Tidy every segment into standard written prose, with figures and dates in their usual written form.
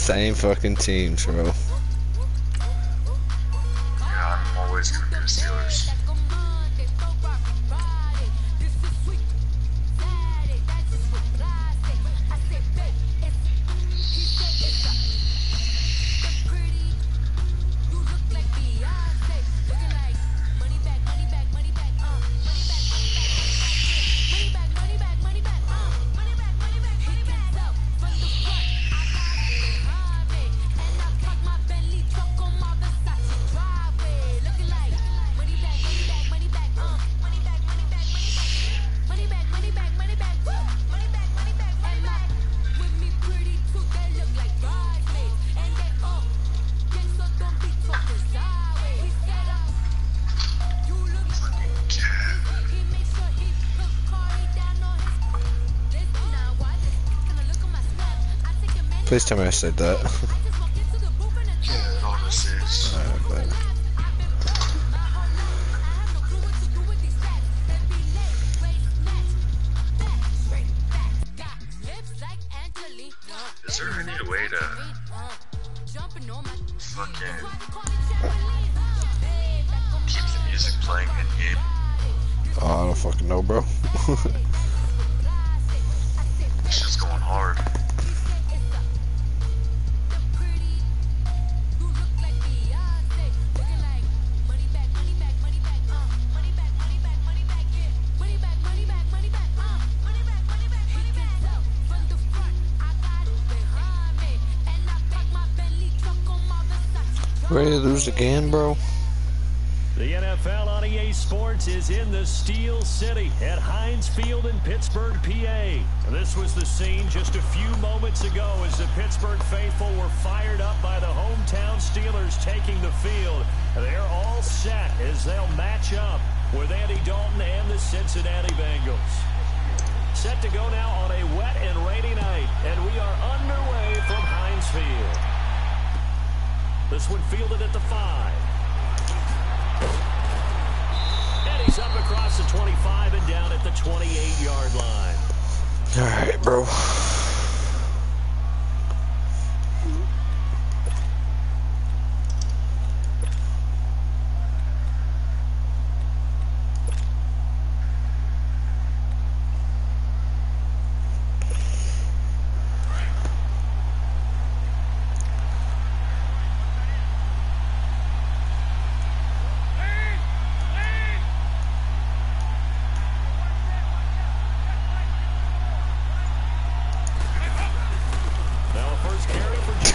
Same fucking teams, bro. Yeah, I'm always gonna be the Steelers. Please tell me I said that. Yeah, all this is. Is there any way to fucking keep the music playing in game? Oh, I don't fucking know, bro. This shit's going hard. Ready to lose again, bro? The NFL on EA Sports is in the Steel City at Heinz Field in Pittsburgh, PA. This was the scene just a few moments ago as the Pittsburgh faithful were fired up by the hometown Steelers taking the field. They're all set as they'll match up with Andy Dalton and the Cincinnati Bengals. Set to go now on a wet and rainy night, and we are underway from Heinz Field. This one fielded at the 5. And he's up across the 25 and down at the 28-yard line. All right, bro.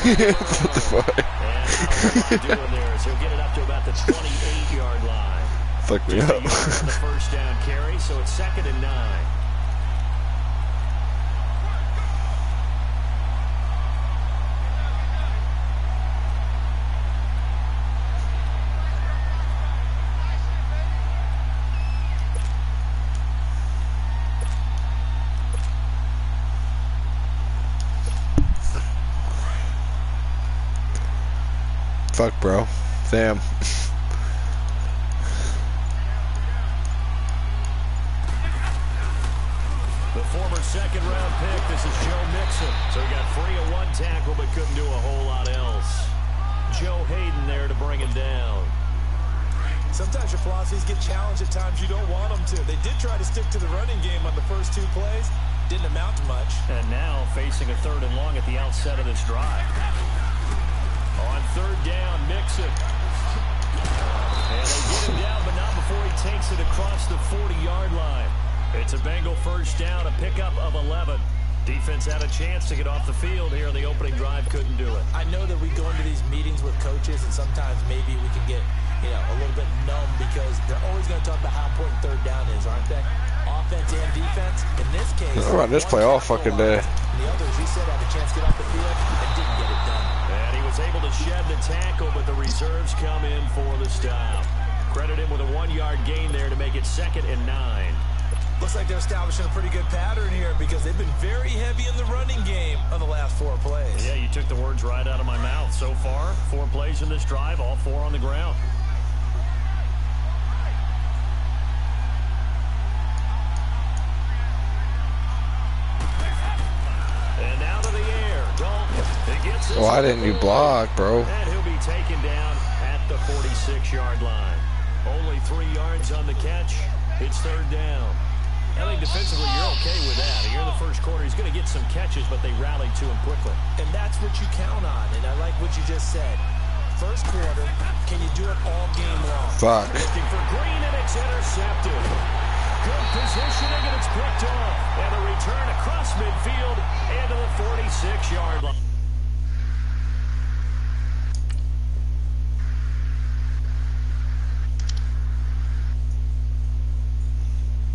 What the fuck? And now what doing there is he'll get it up to about the 28-yard line. Fuck me up. On the first down carry, so it's 2nd and 9. Fuck, bro. Damn. The former second-round pick, this is Joe Mixon. So he got free of one tackle but couldn't do a whole lot else. Joe Hayden there to bring him down. Sometimes your philosophies get challenged at times you don't want them to. They did try to stick to the running game on the first 2 plays. Didn't amount to much. And now facing a 3rd and long at the outset of this drive. On 3rd down, Mixon. And they get him down, but not before he takes it across the 40-yard line. It's a Bengal first down, a pickup of 11. Defense had a chance to get off the field here in the opening drive, couldn't do it. I know that we go into these meetings with coaches, and sometimes maybe we can get, a little bit numb because they're always going to talk about how important 3rd down is, aren't they? Offense and defense. In this case, I'll run this play all fucking day. The others, he said, had a chance to get off the field and didn't get it done. And he was able to shed the tackle, but the reserves come in for the stop. Credit him with a 1-yard gain there to make it 2nd and 9. Looks like they're establishing a pretty good pattern here because they've been very heavy in the running game on the last 4 plays. Yeah, you took the words right out of my mouth. So far, 4 plays in this drive, all 4 on the ground. And out of the air, Dalton. It gets Oh, Why didn't you block, bro? And he'll be taken down at the 46-yard line. Only 3 yards on the catch. It's third down. I think defensively you're okay with that. Here in the first quarter, he's going to get some catches, but they rallied to him quickly. And that's what you count on, and I like what you just said. First quarter, can you do it all game long? Fuck. Looking for Green, and it's intercepted. Good positioning, and it's picked off. And a return across midfield into the 46-yard line.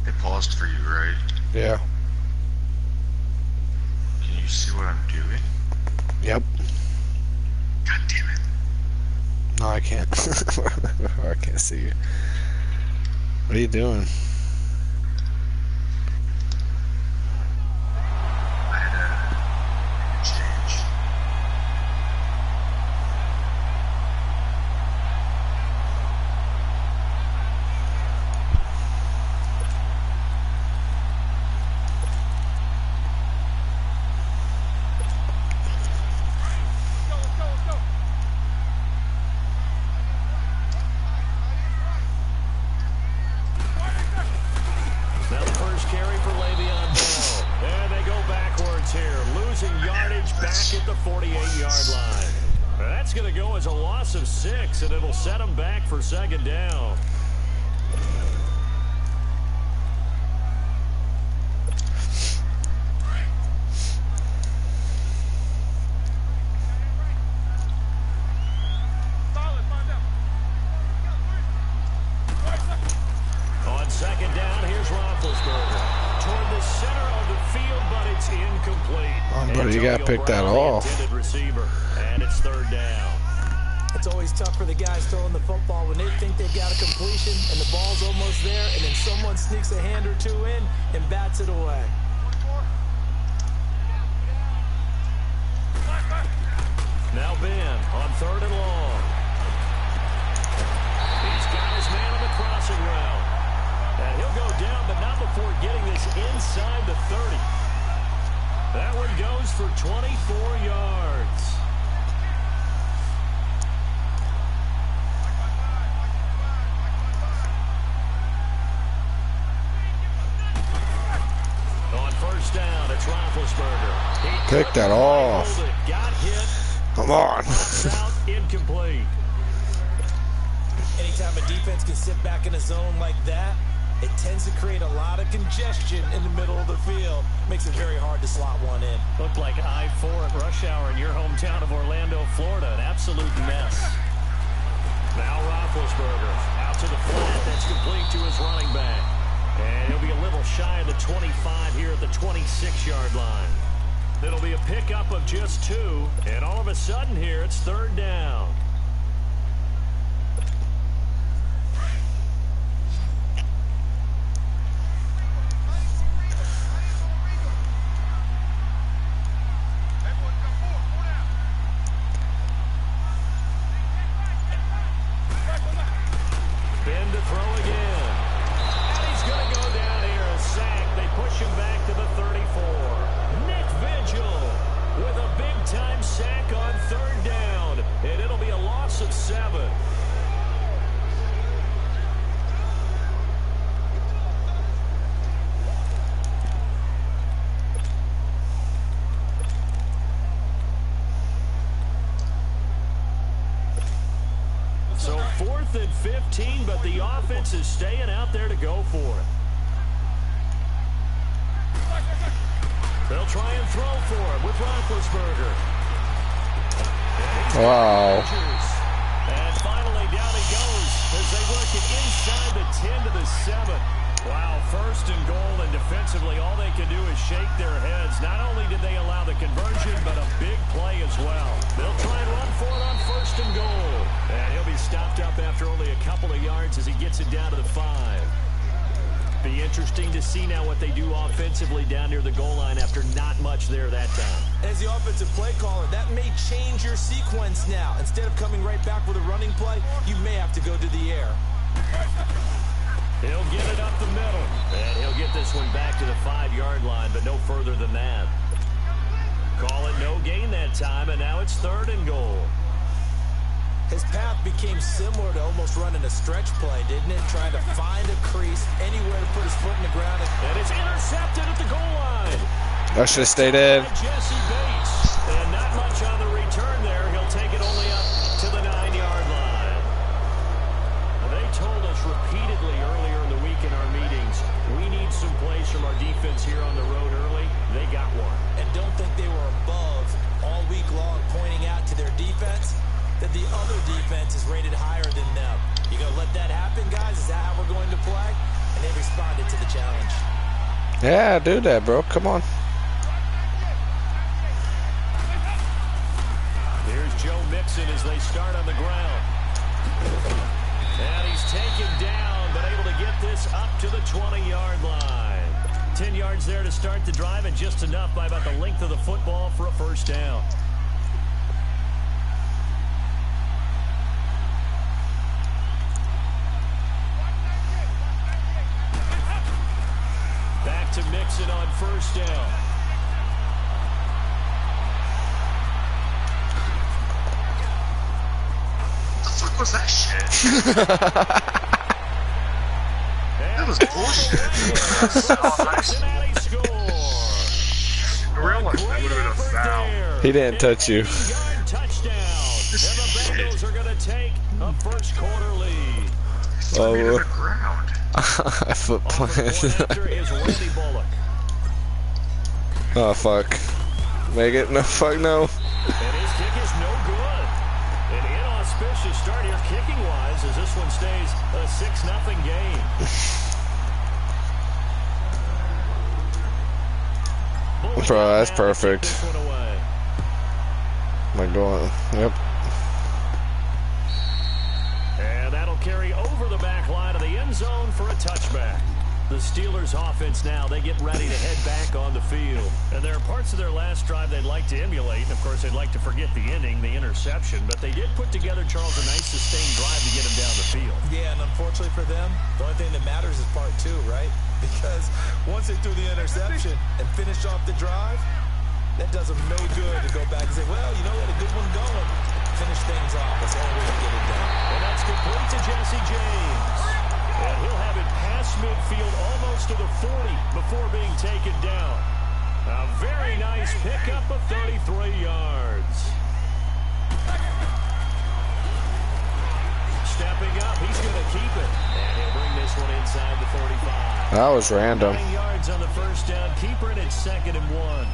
They paused for you, right? Yeah. Can you see what I'm doing? Yep. God damn it. No, I can't. I can't see you. What are you doing? I had a change. Now the first carry for Le'Veon Bell. And they go backwards here, losing yardage back at the 48-yard line. That's going to go as a loss of 6, and it'll set them back for second down. On second down, here's Roethlisberger. Toward the center of the field, but it's incomplete. Oh, buddy, you gotta pick that Brown, the off. intended receiver, and it's third down. It's always tough for the guys throwing the football when they think they've got a completion and the ball's almost there, and then someone sneaks a hand or two in and bats it away. Now Ben on third and long. He's got his man on the crossing route. And he'll go down, but not before getting this inside the 30. That one goes for 24 yards. On first down, it's Roethlisberger. He Pick that off. hold it, got hit, Come on. out, incomplete. Anytime a defense can sit back in a zone like that, it tends to create a lot of congestion in the middle of the field. Makes it very hard to slot one in. Looked like I-4 at rush hour in your hometown of Orlando, Florida. An absolute mess. Now Roethlisberger out to the flat. That's complete to his running back. And he'll be a little shy of the 25 here at the 26-yard line. It'll be a pickup of just 2. And all of a sudden here, it's third down. Ben to throw again. And he's going to go down here, a sack. They push him back to the 34. Nick Vigil with a big-time sack on third down. And it'll be a loss of 7. So 4th and 15, but the offense is staying out there to go for it. They'll try and throw for it with Roethlisberger. Wow. And finally down he goes as they work it inside the 10 to the 7. Wow, first and goal, and defensively all they can do is shake their heads. Not only did they allow the conversion, but a big play as well. They'll try and run for it on first and goal. And he'll be stopped up after only a couple of yards as he gets it down to the 5. Be interesting to see now what they do offensively down near the goal line after not much there that time. As the offensive play caller, that may change your sequence now. Instead of coming right back with a running play, you may have to go to the air. He'll get it up the middle, and he'll get this one back to the 5-yard line, but no further than that. Call it no gain that time, and now it's 3rd and goal. His path became similar to almost running a stretch play, didn't it? Trying to find a crease, anywhere to put his foot in the ground. And it's intercepted at the goal line. I should have stayed in. Jesse Bates. And not much on the return there. He'll take it only up to the 9-yard line. They told us repeatedly earlier in the week in our meetings, we need some plays from our defense here on the road early. They got one. And don't think they were above all week long, pointing out to their defense that the other defense is rated higher than them. You gonna let that happen, guys? Is that how we're going to play? And they responded to the challenge. Yeah, do that, bro. Come on. Here's Joe Mixon as they start on the ground. And he's taken down, but able to get this up to the 20-yard line. 10 yards there to start the drive, and just enough by about the length of the football for a 1st down. Back to Mixon on 1st down. What was that shit? That was bullshit. Cincinnati score. I realized that would have been a foul. He didn't touch you. 80-yard touchdown. And the Bengals are going to take a 1st quarter lead. Oh, to the ground. I foot On the point planted. after is Randy Bullock. Oh, fuck. Make it. No, fuck, no. And his kick is no good. An inauspicious start here kicking-wise as this one stays a 6-0 game. Bro, that's perfect. This one away. Am I going? Yep. And that'll carry over the back line of the end zone for a touchback. The Steelers offense now, they get ready to head back on the field. And there are parts of their last drive they'd like to emulate. And, of course, they'd like to forget the ending, the interception. But they did put together, Charles, a nice sustained drive to get them down the field. Yeah, and unfortunately for them, the only thing that matters is part 2, right? Because once they threw the interception and finished off the drive, that does them no good to go back and say, well, you know, we had a good one going. Finish things off. That's the only way to get it done. And that's complete to Jesse James. And he'll have it past midfield almost to the 40 before being taken down. A very nice pickup of 33 yards. Stepping up, he's going to keep it. And he'll bring this one inside the 45. That was random. 9 yards on the 1st down. Keeper it at 2nd and 1.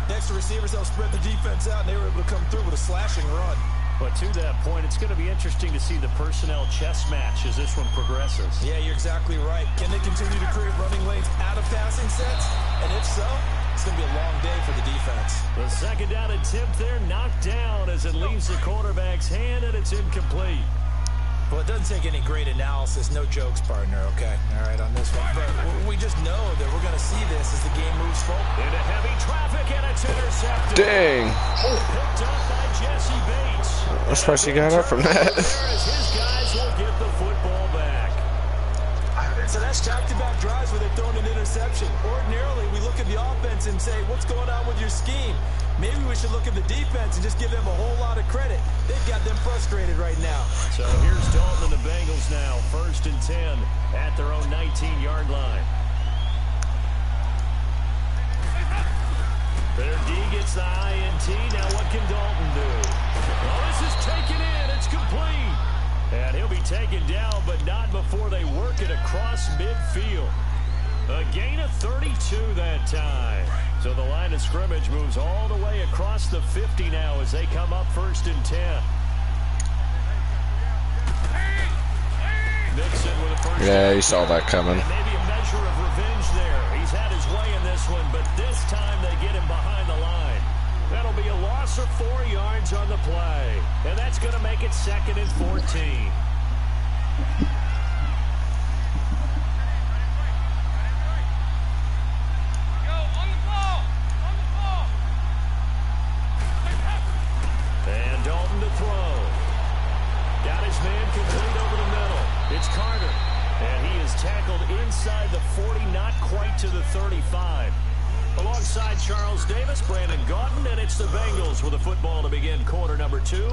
Next to receivers, they'll spread the defense out, and they were able to come through with a slashing run. But to that point, it's going to be interesting to see the personnel chess match as this one progresses. Yeah, you're exactly right. Can they continue to create running lanes out of passing sets? And if so, it's going to be a long day for the defense. The 2nd down attempt there knocked down as it leaves the quarterback's hand, and it's incomplete. Well, it doesn't take any great analysis. No jokes, partner, okay? All right, on this one. But we just know that we're going to see this as the game moves forward. Into heavy traffic, and it's intercepted. Dang. Picked up by Jesse Bates. I'm surprised he got up from that. His guys will get the football back. So that's back-to-back drives where they're throwing an interception. Ordinarily, we look at the offense and say, what's going on with your scheme? Maybe we should look at the defense and just give them a whole lot of credit. They've got them frustrated right now. So here's Dalton and the Bengals now. 1st and 10 at their own 19-yard line. Their D gets the INT. Now what can Dalton do? Oh, this is taken in. It's complete. And he'll be taken down, but not before they work it across midfield. A gain of 32 that time. So the line of scrimmage moves all the way across the 50 now as they come up 1st and 10. Mixon with a 1st Yeah, down. you saw that coming. And maybe a measure of revenge there. He's had his way in this one, but this time they get him behind the line. That'll be a loss of 4 yards on the play. And that's going to make it 2nd and 14. And Dalton to throw. Got his man complete over the middle. It's Carter. And he is tackled inside the 40, not quite to the 35. Alongside Charles Davis, Brandon Gaudin, and it's the Bengals with the football to begin quarter number 2.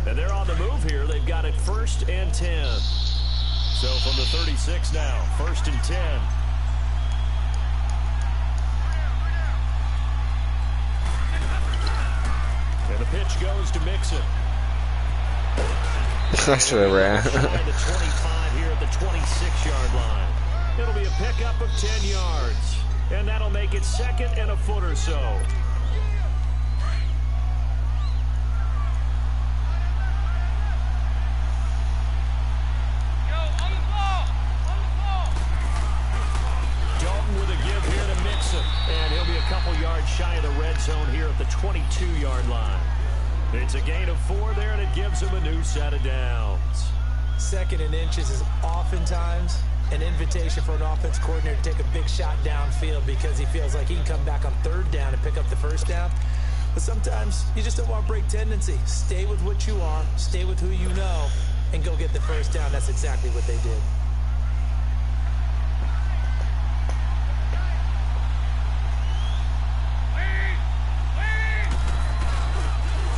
And they're on the move here. They've got it 1st and 10. So from the 36 now, 1st and 10. And the pitch goes to Mixon. I should have ran. The 25 here at the 26-yard line. It'll be a pickup of 10 yards. And that'll make it 2nd and a foot or so. Dalton with a give here to Mixon. And he'll be a couple yards shy of the red zone here at the 22-yard line. It's a gain of 4 there, and it gives him a new set of downs. 2nd and inches is oftentimes an invitation for an offense coordinator to take a big shot downfield because he feels like he can come back on 3rd down and pick up the 1st down. But sometimes you just don't want to break tendency. Stay with what you are, stay with who you know, and go get the 1st down. That's exactly what they did.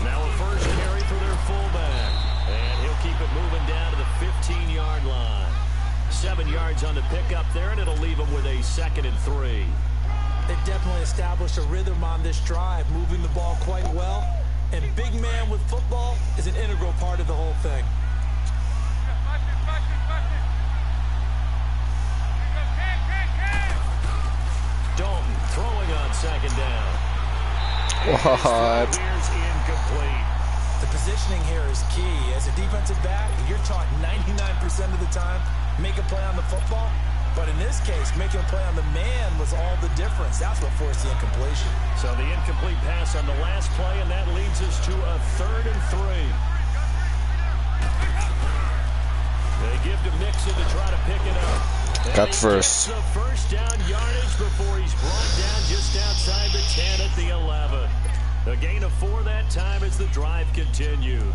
Now a first carry for their fullback. And he'll keep it moving down to the 15-yard line. 7 yards on the pickup there, and it'll leave them with a 2nd and 3. They've definitely established a rhythm on this drive, moving the ball quite well. And big man with football is an integral part of the whole thing. Dalton throwing on 2nd down. What? Here's incomplete. The positioning here is key. As a defensive back, you're taught 99% of the time, make a play on the football. But in this case, making a play on the man was all the difference. That's what forced the incompletion. So the incomplete pass on the last play, and that leads us to a 3rd and 3. They give to Mixon to try to pick it up. Got first. The 1st down yardage before he's brought down just outside the 10 at the 11. A gain of 4 that time as the drive continues.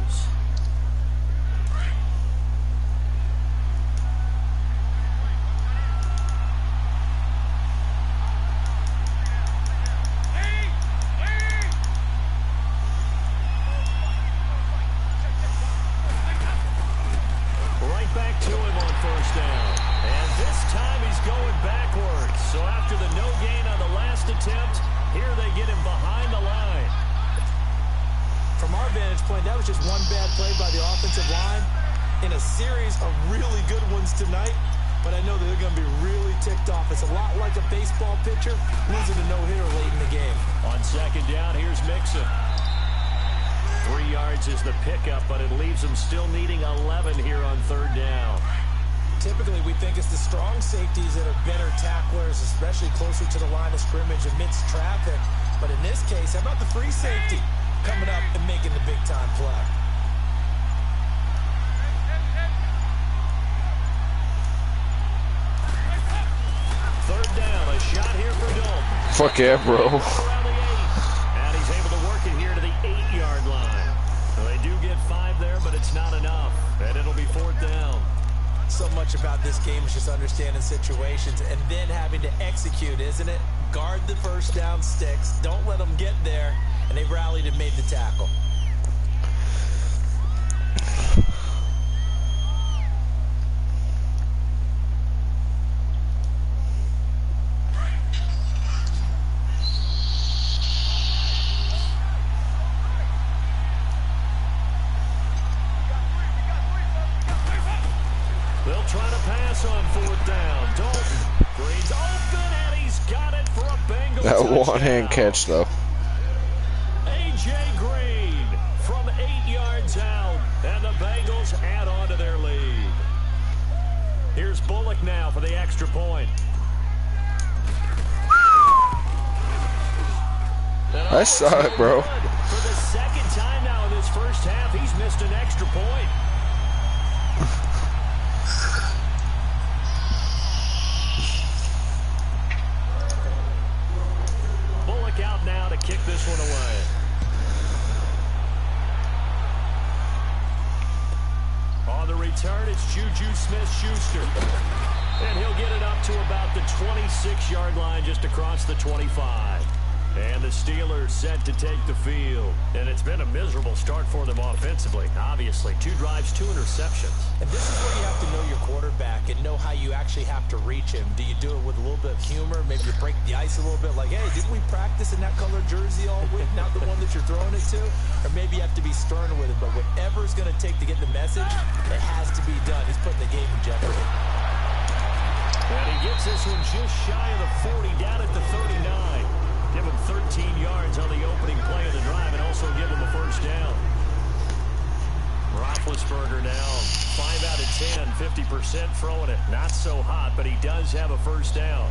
Right back to him on 1st down. And this time he's going backwards. So after the no gain on the last attempt, here they get him behind the line. From our vantage point, that was just one bad play by the offensive line in a series of really good ones tonight. But I know that they're going to be really ticked off. It's a lot like a baseball pitcher losing a no-hitter late in the game. On 2nd down, here's Mixon. 3 yards is the pickup, but it leaves them still needing 11 here on 3rd down. Typically, we think it's the strong safeties that are better tacklers, especially closer to the line of scrimmage amidst traffic. But in this case, how about the free safety coming up and making the big-time play? Third down, a shot here for Dalton. Fuck yeah, bro. Around the 8. And he's able to work it here to the 8-yard line. So they do get 5 there, but it's not enough. And it'll be 4th down. So much about this game is just understanding situations and then having to execute, isn't it? Guard the 1st down sticks. Don't let them get there. And they rallied and made the tackle. They'll try to pass on 4th down. Dalton, Green's open, and he's got it for a Bengal That touchdown. one-hand catch, though. A.J. Green from 8 yards out, and the Bengals add on to their lead. Here's Bullock now for the extra point. I saw it, bro. For the 2nd time now in this first half, he's missed an extra point. Bullock out now to kick this one away. On the return, it's Juju Smith-Schuster. And he'll get it up to about the 26-yard line just across the 25. And the Steelers set to take the field. And it's been a miserable start for them offensively, obviously. 2 drives, 2 interceptions. And this is where you have to know your quarterback and know how you actually have to reach him. Do you do it with a little bit of humor? Maybe you break the ice a little bit, like, hey, didn't we practice in that color jersey all week, not the one that you're throwing it to? Or maybe you have to be stern with it. But whatever it's going to take to get the message, it has to be done. He's putting the game in jeopardy. And he gets this one just shy of the 40, down at the 39. Give him 13 yards on the opening play of the drive and also give him a first down. Roethlisberger now 5 out of 10, 50% throwing it. Not so hot, but he does have a first down.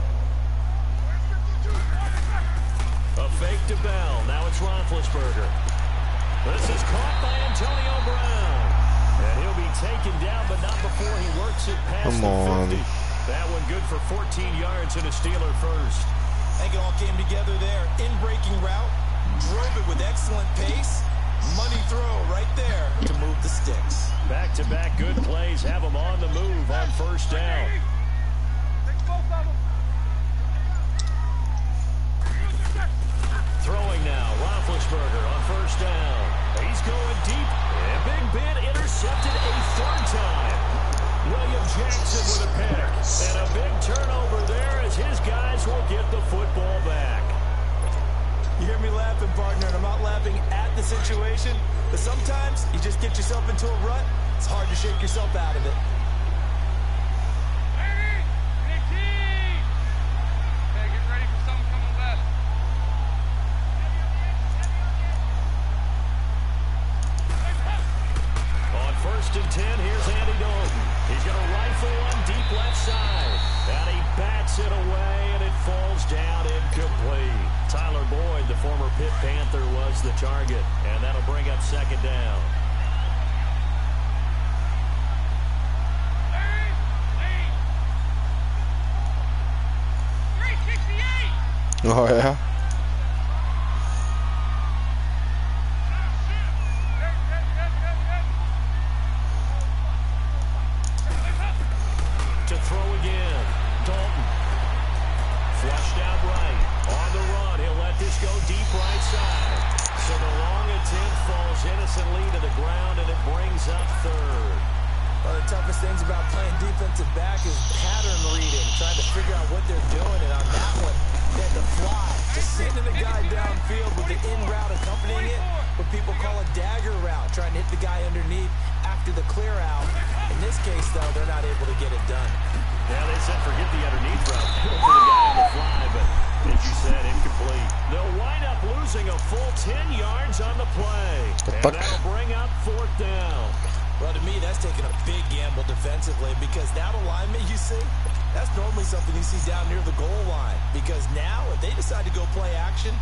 A fake to Bell. Now it's Roethlisberger. This is caught by Antonio Brown. And he'll be taken down, but not before he works it past the 50. That one good for 14 yards and a Steeler first. I think it all came together there. In-breaking route, drove it with excellent pace. Money throw right there to move the sticks. Back-to-back good plays have them on the move on first down. Throwing now, Roethlisberger on first down. He's going deep, and Big Ben intercepted a 3rd time. William Jackson with a pick, and a big turnover there as his guys will get the football back. You hear me laughing, partner, and I'm not laughing at the situation, but sometimes you just get yourself into a rut. It's hard to shake yourself out of it. On 1st and 10, here's Andy Dalton. He's going to rifle one deep left side. And he bats it away, and it falls down incomplete. Tyler Boyd, the former Pitt Panther, was the target. And that'll bring up 2nd down. Oh, yeah? To throw again. Dalton. Flushed out right. On the run. He'll let this go deep right side. So the long attempt falls innocently to the ground, and it brings up 3rd. One of the toughest things about playing defensive back is pattern reading, trying to figure out what they're doing. And on that one, they had to fly, just sending the guy downfield with the in route accompanying it, what people call a dagger route, trying to hit the guy underneath after the clear out. In this case, though, they're not able to get it done. Yeah, they said forget the underneath route. Go for the guy on the fly, but as you said, incomplete. They'll wind up losing a full 10 yards on the play. And that'll bring up 4th down. Well, to me, that's taking a big gamble defensively, because that alignment you see, that's normally something you see down near the goal line. Because now, if they decide to go play action,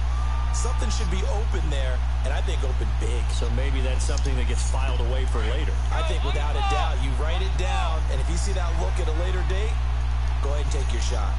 something should be open there, and I think open big. So maybe that's something that gets filed away for later. I think without a doubt, you write it down, and if you see that look at a later date, go ahead and take your shot.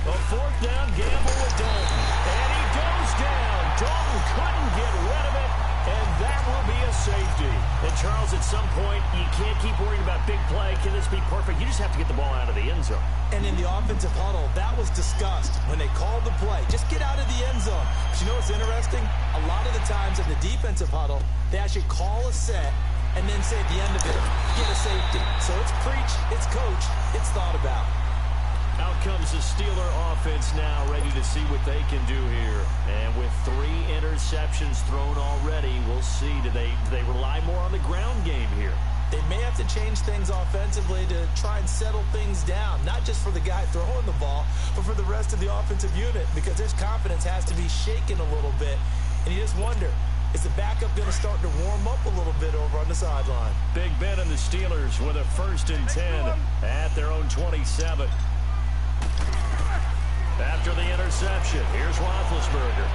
A 4th down gamble with Dalton, and he goes down. Dalton couldn't get rid of it, and that will be a safety. And Charles, at some point, you can't keep worrying about big play. Can this be perfect? You just have to get the ball out of the end zone. And in the offensive huddle, that was discussed when they called the play. Just get out of the end zone. But you know what's interesting? A lot of the times in the defensive huddle, they actually call a set and then say at the end of it, get a safety. So it's preach, it's coach, it's thought about. Out comes the Steeler offense now, ready to see what they can do here. And with 3 interceptions thrown already, we'll see. Do they rely more on the ground game here? They may have to change things offensively to try and settle things down, not just for the guy throwing the ball, but for the rest of the offensive unit, because his confidence has to be shaken a little bit. And you just wonder, is the backup going to start to warm up a little bit over on the sideline? Big Ben and the Steelers with a 1st and 10 at their own 27. After the interception, here's Roethlisberger.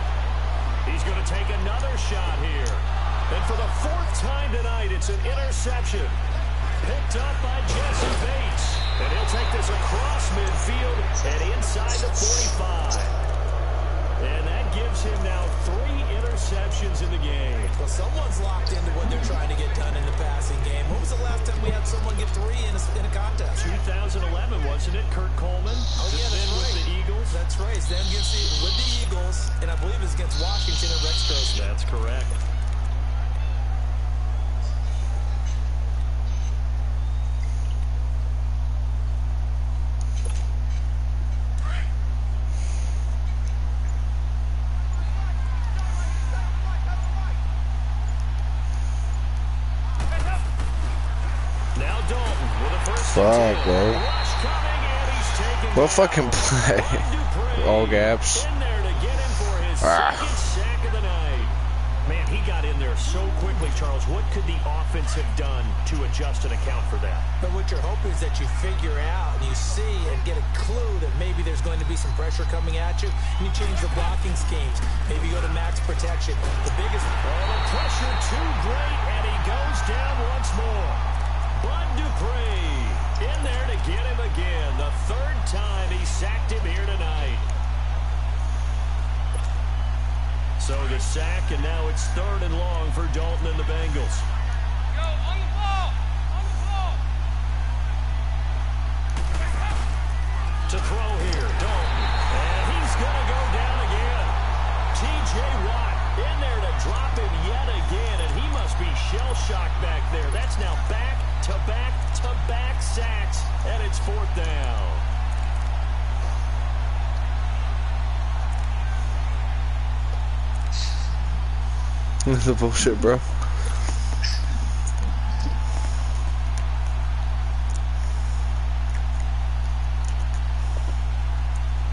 He's going to take another shot here. And for the 4th time tonight, it's an interception. Picked up by Jesse Bates. And he'll take this across midfield and inside the 45. And that gives gives him now 3 interceptions in the game. Well, someone's locked into what they're trying to get done in the passing game. When was the last time we had someone get 3 in a contest? 2011, wasn't it? Kurt Coleman. Oh, yeah, that's right. With the Eagles. That's right. It's them with the Eagles, and I believe it's against Washington and Rex Grossman. That's correct. Fuck, bro. What fucking play? All gaps. Man, he got in there so quickly, Charles. What could the offense have done to adjust and account for that? But what you're hoping is that you figure out and you see and get a clue that maybe there's going to be some pressure coming at you, and you change the blocking schemes. Maybe go to max protection. The biggest... the pressure too great, and he goes down once more. Bud Dupree in there to get him again. The 3rd time he sacked him here tonight. So the sack, and now it's 3rd and long for Dalton and the Bengals. Go, on the ball! On the ball! To throw here, Dalton. And he's going to go down again. T.J. Watt in there to drop him yet again, and he must be shell-shocked back there. That's now back-to-back-to-back sacks, and it's 4th down. This is bullshit, bro.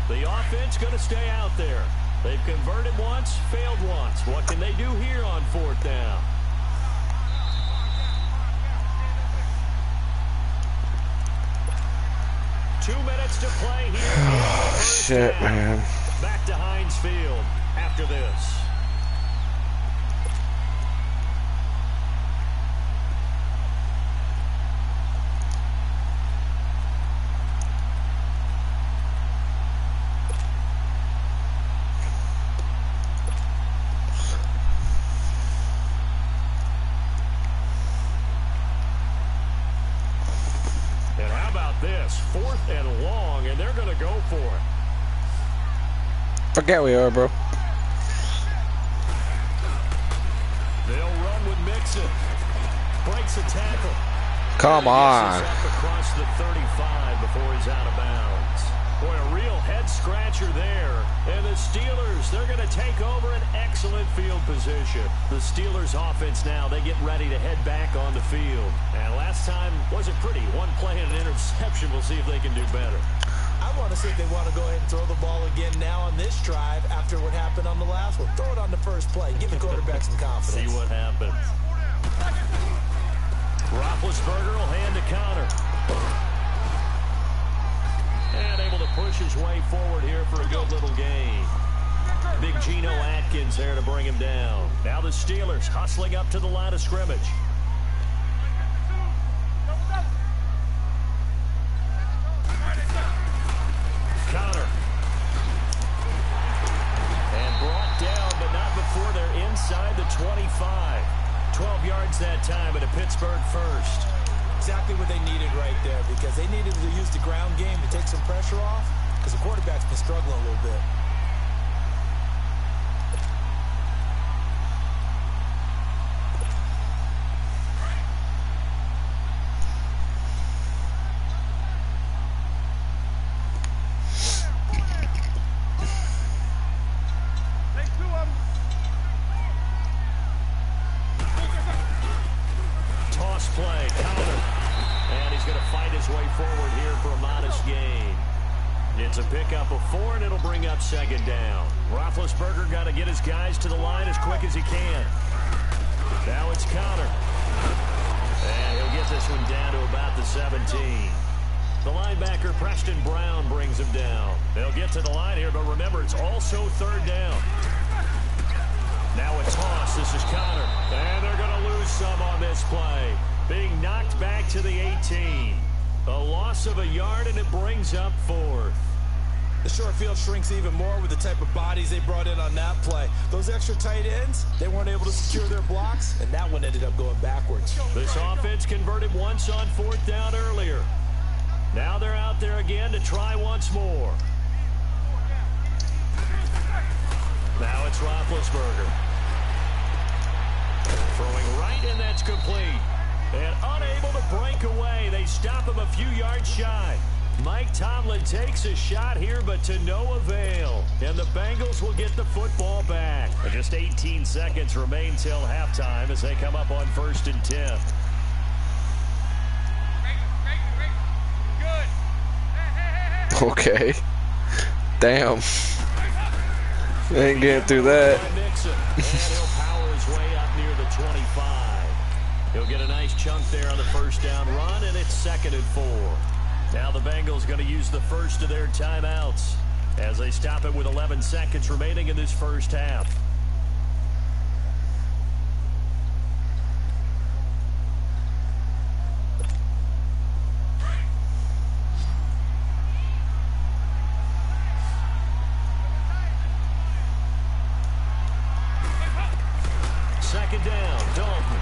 The offense going to stay out there. They've converted once, failed once. What can they do here on 4th down? Two minutes to play here. Oh, shit, down. man. Back to Heinz Field after this. This 4th and long, and they're going to go for it. Forget we are, bro. They'll run with Mixon. Breaks a tackle. Come on. Across the 35 before he's out of bounds. Boy, a real head scratcher there. And the Steelers, they're going to take over an excellent field position. The Steelers offense now, they get ready to head back on the field. And last time wasn't pretty. One play and an interception. We'll see if they can do better. I want to see if they want to go ahead and throw the ball again now on this drive after what happened on the last one. Throw it on the first play. Give the quarterback some confidence. See what happens. Roethlisberger will hand to Connor. And able to push his way forward here for a good little gain. Big Geno Atkins there to bring him down. Now the Steelers hustling up to the line of scrimmage. Connor. And brought down, but not before they're inside the 25. 12 yards that time, and a Pittsburgh first. Exactly what they needed right there, because they needed to use the ground game to take some pressure off, because the quarterback's been struggling a little bit. Play, Connor, and he's going to fight his way forward here for a modest gain. It's a pickup of 4, and it'll bring up 2nd down. Roethlisberger got to get his guys to the line as quick as he can. Now it's Connor, and he'll get this one down to about the 17. The linebacker, Preston Brown, brings him down. They'll get to the line here, but remember, it's also 3rd down. Now a toss. This is Connor, and they're going to lose some on this play. Being knocked back to the 18. A loss of a yard, and it brings up 4th. The short field shrinks even more with the type of bodies they brought in on that play. Those extra tight ends, they weren't able to secure their blocks, and that one ended up going backwards. This offense converted once on 4th down earlier. Now they're out there again to try once more. Now it's Roethlisberger. Throwing right, and that's complete. And unable to break away. They stop him a few yards shy. Mike Tomlin takes a shot here, but to no avail. And the Bengals will get the football back. Just 18 seconds remain till halftime as they come up on 1st and 10. Okay. Damn. Ain't getting through that. And he'll power his way up near the 25. He'll get a nice chunk there on the 1st down run, and it's 2nd and 4. Now the Bengals going to use the first of their timeouts as they stop it with 11 seconds remaining in this first half. Second down, Dalton.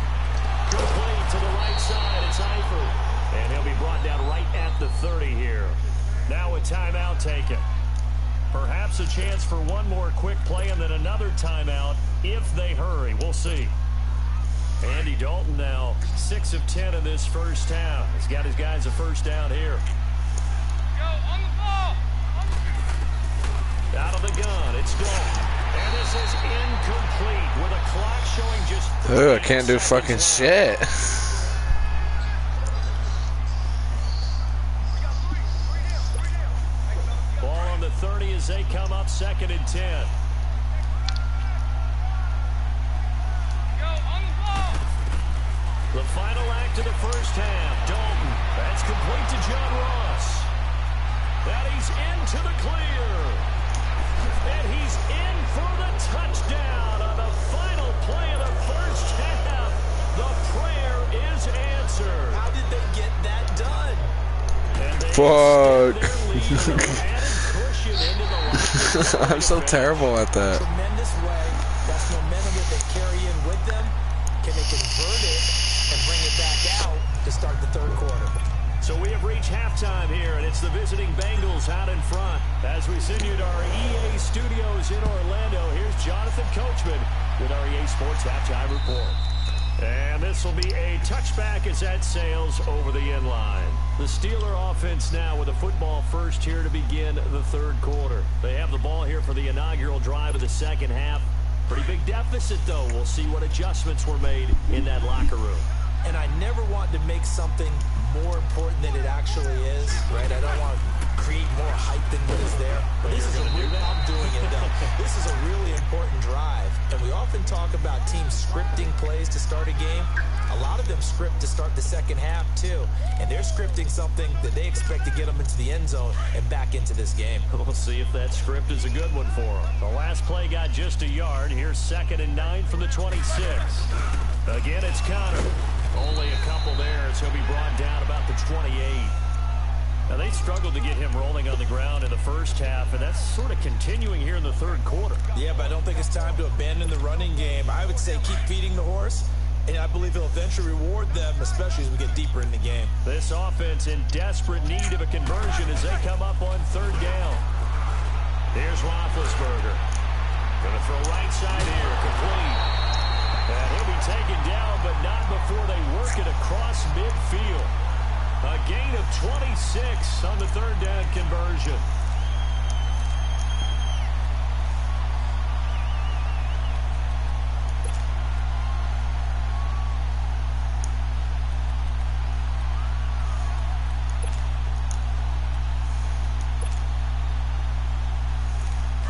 Complete to the right side. It's Eifert. And he'll be brought down right at the 30 here. Now a timeout taken. Perhaps a chance for one more quick play and then another timeout if they hurry. We'll see. Andy Dalton now 6 of 10 in this first half. He's got his guys a first down here. Go, on the ball. Out of the gun, it's Dalton. And this is incomplete with a clock showing just... Ugh, I can't do fucking shit. Ball on the 30 as they come up 2nd and 10. Go, on the ball. The final act of the first half. Dalton. That's complete to John Ross. That he's into the clear. And he's in for the touchdown on the final play of the first half. The prayer is answered. How did they get that done? And they Fuck. extend their lead, so added cushion into the line. I'm so terrible at that. Tremendous way. That's momentum that they carry in with them. Can they convert it and bring it back out to start the 3rd quarter? So we have reached halftime here, and it's the visiting Bengals out in front. As we send you to our EA studios in Orlando, here's Jonathan Coachman with our EA Sports Halftime Report. And this will be a touchback as that sails over the end line. The Steeler offense now with a football first here to begin the 3rd quarter. They have the ball here for the inaugural drive of the 2nd half. Pretty big deficit, though. We'll see what adjustments were made in that locker room. And I never want to make something more important than it actually is, right? I don't want to create more hype than what is there. But this is I'm doing it though. This is a really important drive. And we often talk about teams scripting plays to start a game. A lot of them script to start the 2nd half too. And they're scripting something that they expect to get them into the end zone and back into this game. We'll see if that script is a good one for them. The last play got just a yard. Here's 2nd and 9 from the 26. Again, it's Connor. Only a couple there as he'll be brought down about the 28. Now, they struggled to get him rolling on the ground in the first half, and that's sort of continuing here in the 3rd quarter. Yeah, but I don't think it's time to abandon the running game. I would say keep feeding the horse, and I believe he'll eventually reward them, especially as we get deeper in the game. This offense in desperate need of a conversion as they come up on 3rd down. Here's Roethlisberger. Going to throw right side here, complete. And he'll be taken down, but not before they work it across midfield. A gain of 26 on the 3rd down conversion.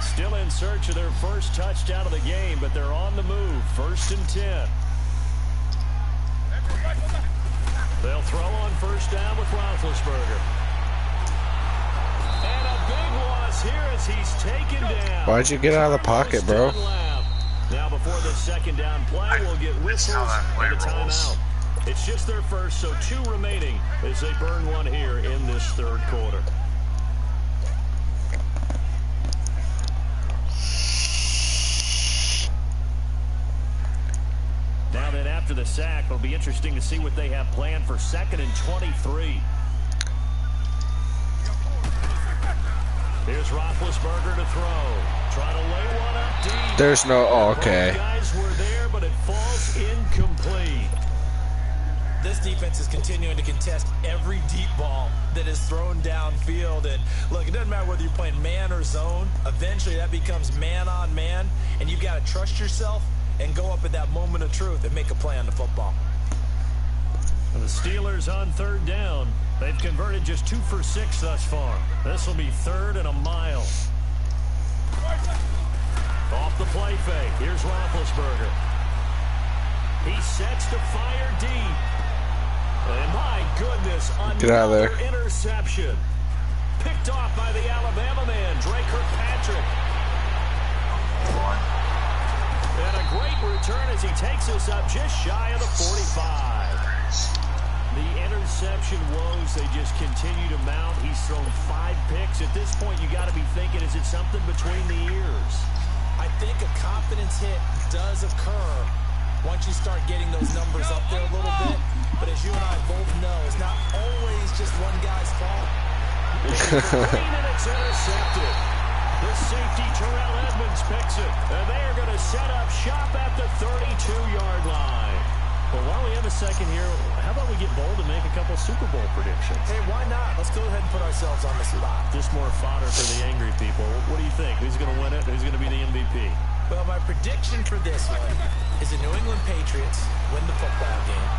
Still in search of their first touchdown of the game, but they're on the move. 1st and 10. They'll throw on 1st down with Roethlisberger. And a big loss here as he's taken down. Why'd you get out of the pocket, bro? Now before the 2nd down play, we'll get whistles and a timeout. It's just their first, so 2 remaining as they burn one here in this 3rd quarter. after the sack. It'll be interesting to see what they have planned for 2nd and 23. Here's Roethlisberger to throw. Try to lay one up deep. There's no. Oh, okay. Both guys were there, but it falls incomplete. This defense is continuing to contest every deep ball that is thrown downfield. And look, it doesn't matter whether you're playing man or zone. Eventually, that becomes man on man, and you've got to trust yourself and go up at that moment of truth and make a play on the football. And the Steelers on 3rd down. They've converted just 2 for 6 thus far. This will be 3rd and a mile. Off the play fake. Here's Roethlisberger. He sets to fire deep. And my goodness, Get out of there. another interception. Picked off by the Alabama man, Dre Kirkpatrick. And a great return as he takes us up just shy of the 45. The interception woes, they just continue to mount. He's thrown 5 picks. At this point, you got to be thinking, is it something between the ears? I think a confidence hit does occur once you start getting those numbers up there a little bit. But as you and I both know, it's not always just one guy's fault. And it's intercepted. The safety, Terrell Edmonds, picks it. And they are going to set up shop at the 32-yard line. Well, while we have a second here, how about we get bold and make a couple Super Bowl predictions? Hey, why not? Let's go ahead and put ourselves on the spot. Just more fodder for the angry people. What do you think? Who's going to win it? Who's going to be the MVP? Well, my prediction for this one is the New England Patriots win the football game.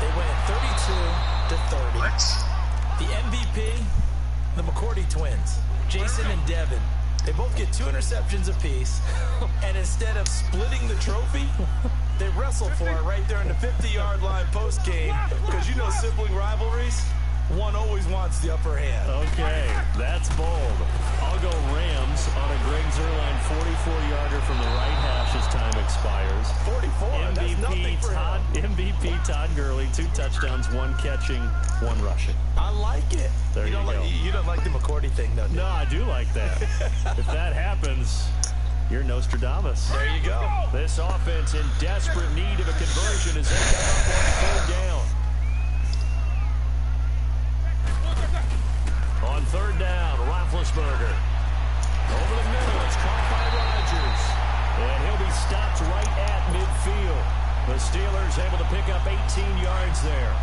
They win it 32-30. What? The MVP, the McCourty twins, Jason and Devin. They both get 2 interceptions apiece, and instead of splitting the trophy, they wrestle for it right there in the 50-yard line post-game, because you know sibling rivalries, one always wants the upper hand. Okay, that's bold. I'll go Rams on a Greg Zuerlein 44-yarder from the right hash as time expires. 44, that's nothing for him. MVP Todd Gurley, 2 touchdowns, 1 catching, 1 rushing. I like it. There you go. You don't like the McCourty thing, though, do you? No, I do like that. If that happens, you're Nostradamus. There you go. This offense in desperate need of a conversion as they come up on 3rd down. On 3rd down, Roethlisberger. Over the middle, it's caught by Rodgers. And he'll be stopped right at midfield. The Steelers able to pick up 18 yards there.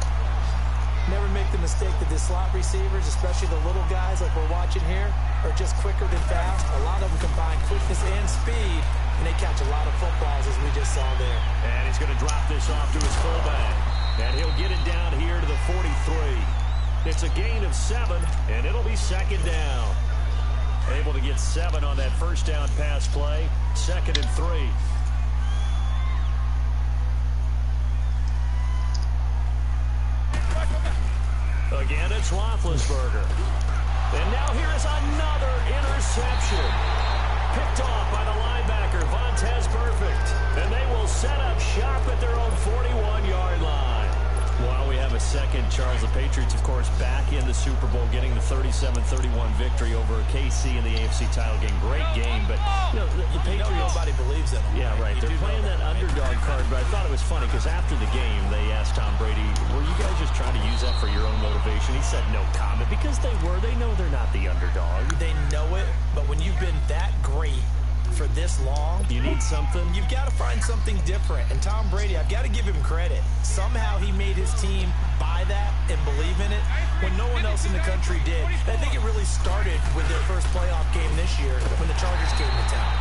Never make the mistake that the slot receivers, especially the little guys like we're watching here, are just quicker than fast. A lot of them combine quickness and speed, and they catch a lot of footballs, as we just saw there. And he's going to drop this off to his fullback. And he'll get it down here to the 43. It's a gain of 7, and it'll be 2nd down. Able to get 7 on that 1st down pass play. 2nd and 3. Again, it's Roethlisberger. And now here is another interception. Picked off by the linebacker, Vontaze Burfict. And they will set up shop at their own 41-yard line. While we have a second, Charles, the Patriots, of course, back in the Super Bowl, getting the 37-31 victory over KC in the AFC title game. Great game, but you know, the Patriots... Nobody believes in them. Yeah, right. They're playing that underdog card, but I thought it was funny because after the game, they asked Tom Brady, were you guys just trying to use that for your own motivation? He said no comment because they were. They know they're not the underdog. They know it, but when you've been that great for this long, you need something. You've got to find something different. And Tom Brady, I've got to give him credit. Somehow he made his team buy that and believe in it when no one else in the country did. And I think it really started with their first playoff game this year when the Chargers came to town.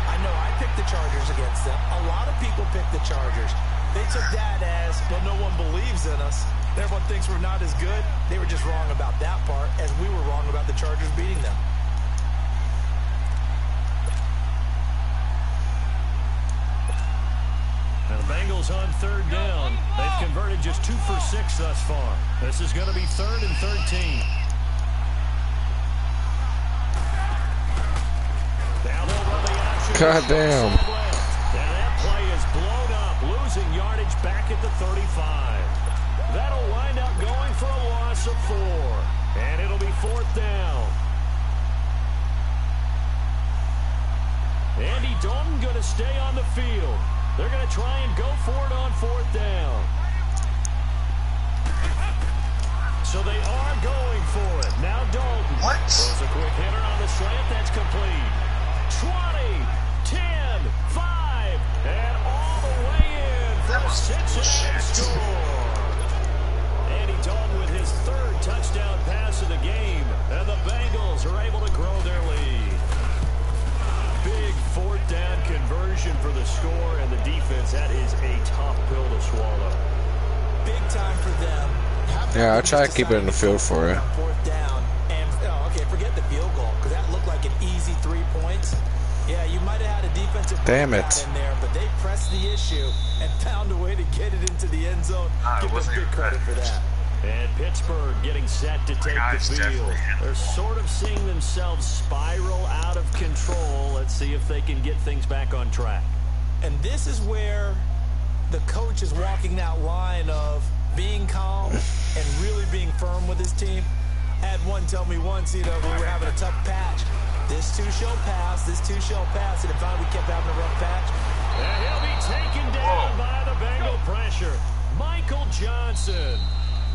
I know I picked the Chargers against them. A lot of people picked the Chargers. They took that as, well, no one believes in us. Everyone thinks we're not as good. They were just wrong about that part, as we were wrong about the Chargers beating them. And the Bengals on 3rd down. They've converted just 2 for 6 thus far. This is going to be 3rd and 13. Now they'll run the action. God damn. And that play is blown up, losing yardage back at the 35. That'll wind up going for a loss of 4. And it'll be 4th down. Andy Dalton going to stay on the field. They're going to try and go for it on 4th down. So they are going for it. Now Dalton. What? Throws a quick hitter on the slant. That's complete. 20, 10, 5, and all the way in for That a was Cincinnati bullshit. score. Andy Dalton with his 3rd touchdown pass of the game, and the Bengals are able to grow their lead. Big 4th down conversion for the score, and the defense, that is a tough pill to swallow. Big time for them. Yeah, I'll try to keep it in the field for you. 4th down, and okay, forget the field goal because that looked like an easy 3 points. Yeah, you might have had a defensive Damn breakdown it. in there, but they pressed the issue and found a way to get it into the end zone. It Give them wasn't big even credit for that. And Pittsburgh getting set to take the guys field. definitely handled They're sort of seeing themselves spiral out of control. Let's see if they can get things back on track. And this is where the coach is walking that line of being calm and really being firm with his team. I had one tell me once, we were having a tough patch. This too shall pass, this too shall pass. And finally we kept having a rough patch. And he'll be taken down by the Bengal pressure. Michael Johnson.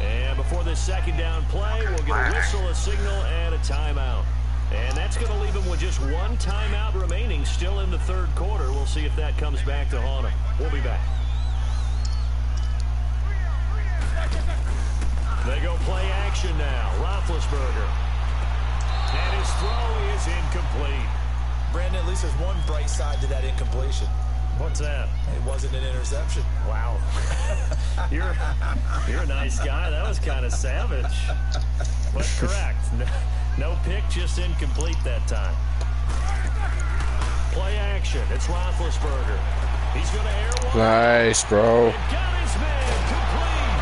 And before this 2nd down play, we'll get a whistle, a signal, and a timeout. And that's going to leave him with just 1 timeout remaining still in the 3rd quarter. We'll see if that comes back to haunt him. We'll be back. They go play action now. Roethlisberger. And his throw is incomplete. Brandon, at least there's one bright side to that incompletion. What's that? It wasn't an interception. Wow. You're a nice guy. That was kind of savage. But correct. No pick, just incomplete that time. Play action. It's Roethlisberger. He's going to air one. Nice, bro. And got his man complete.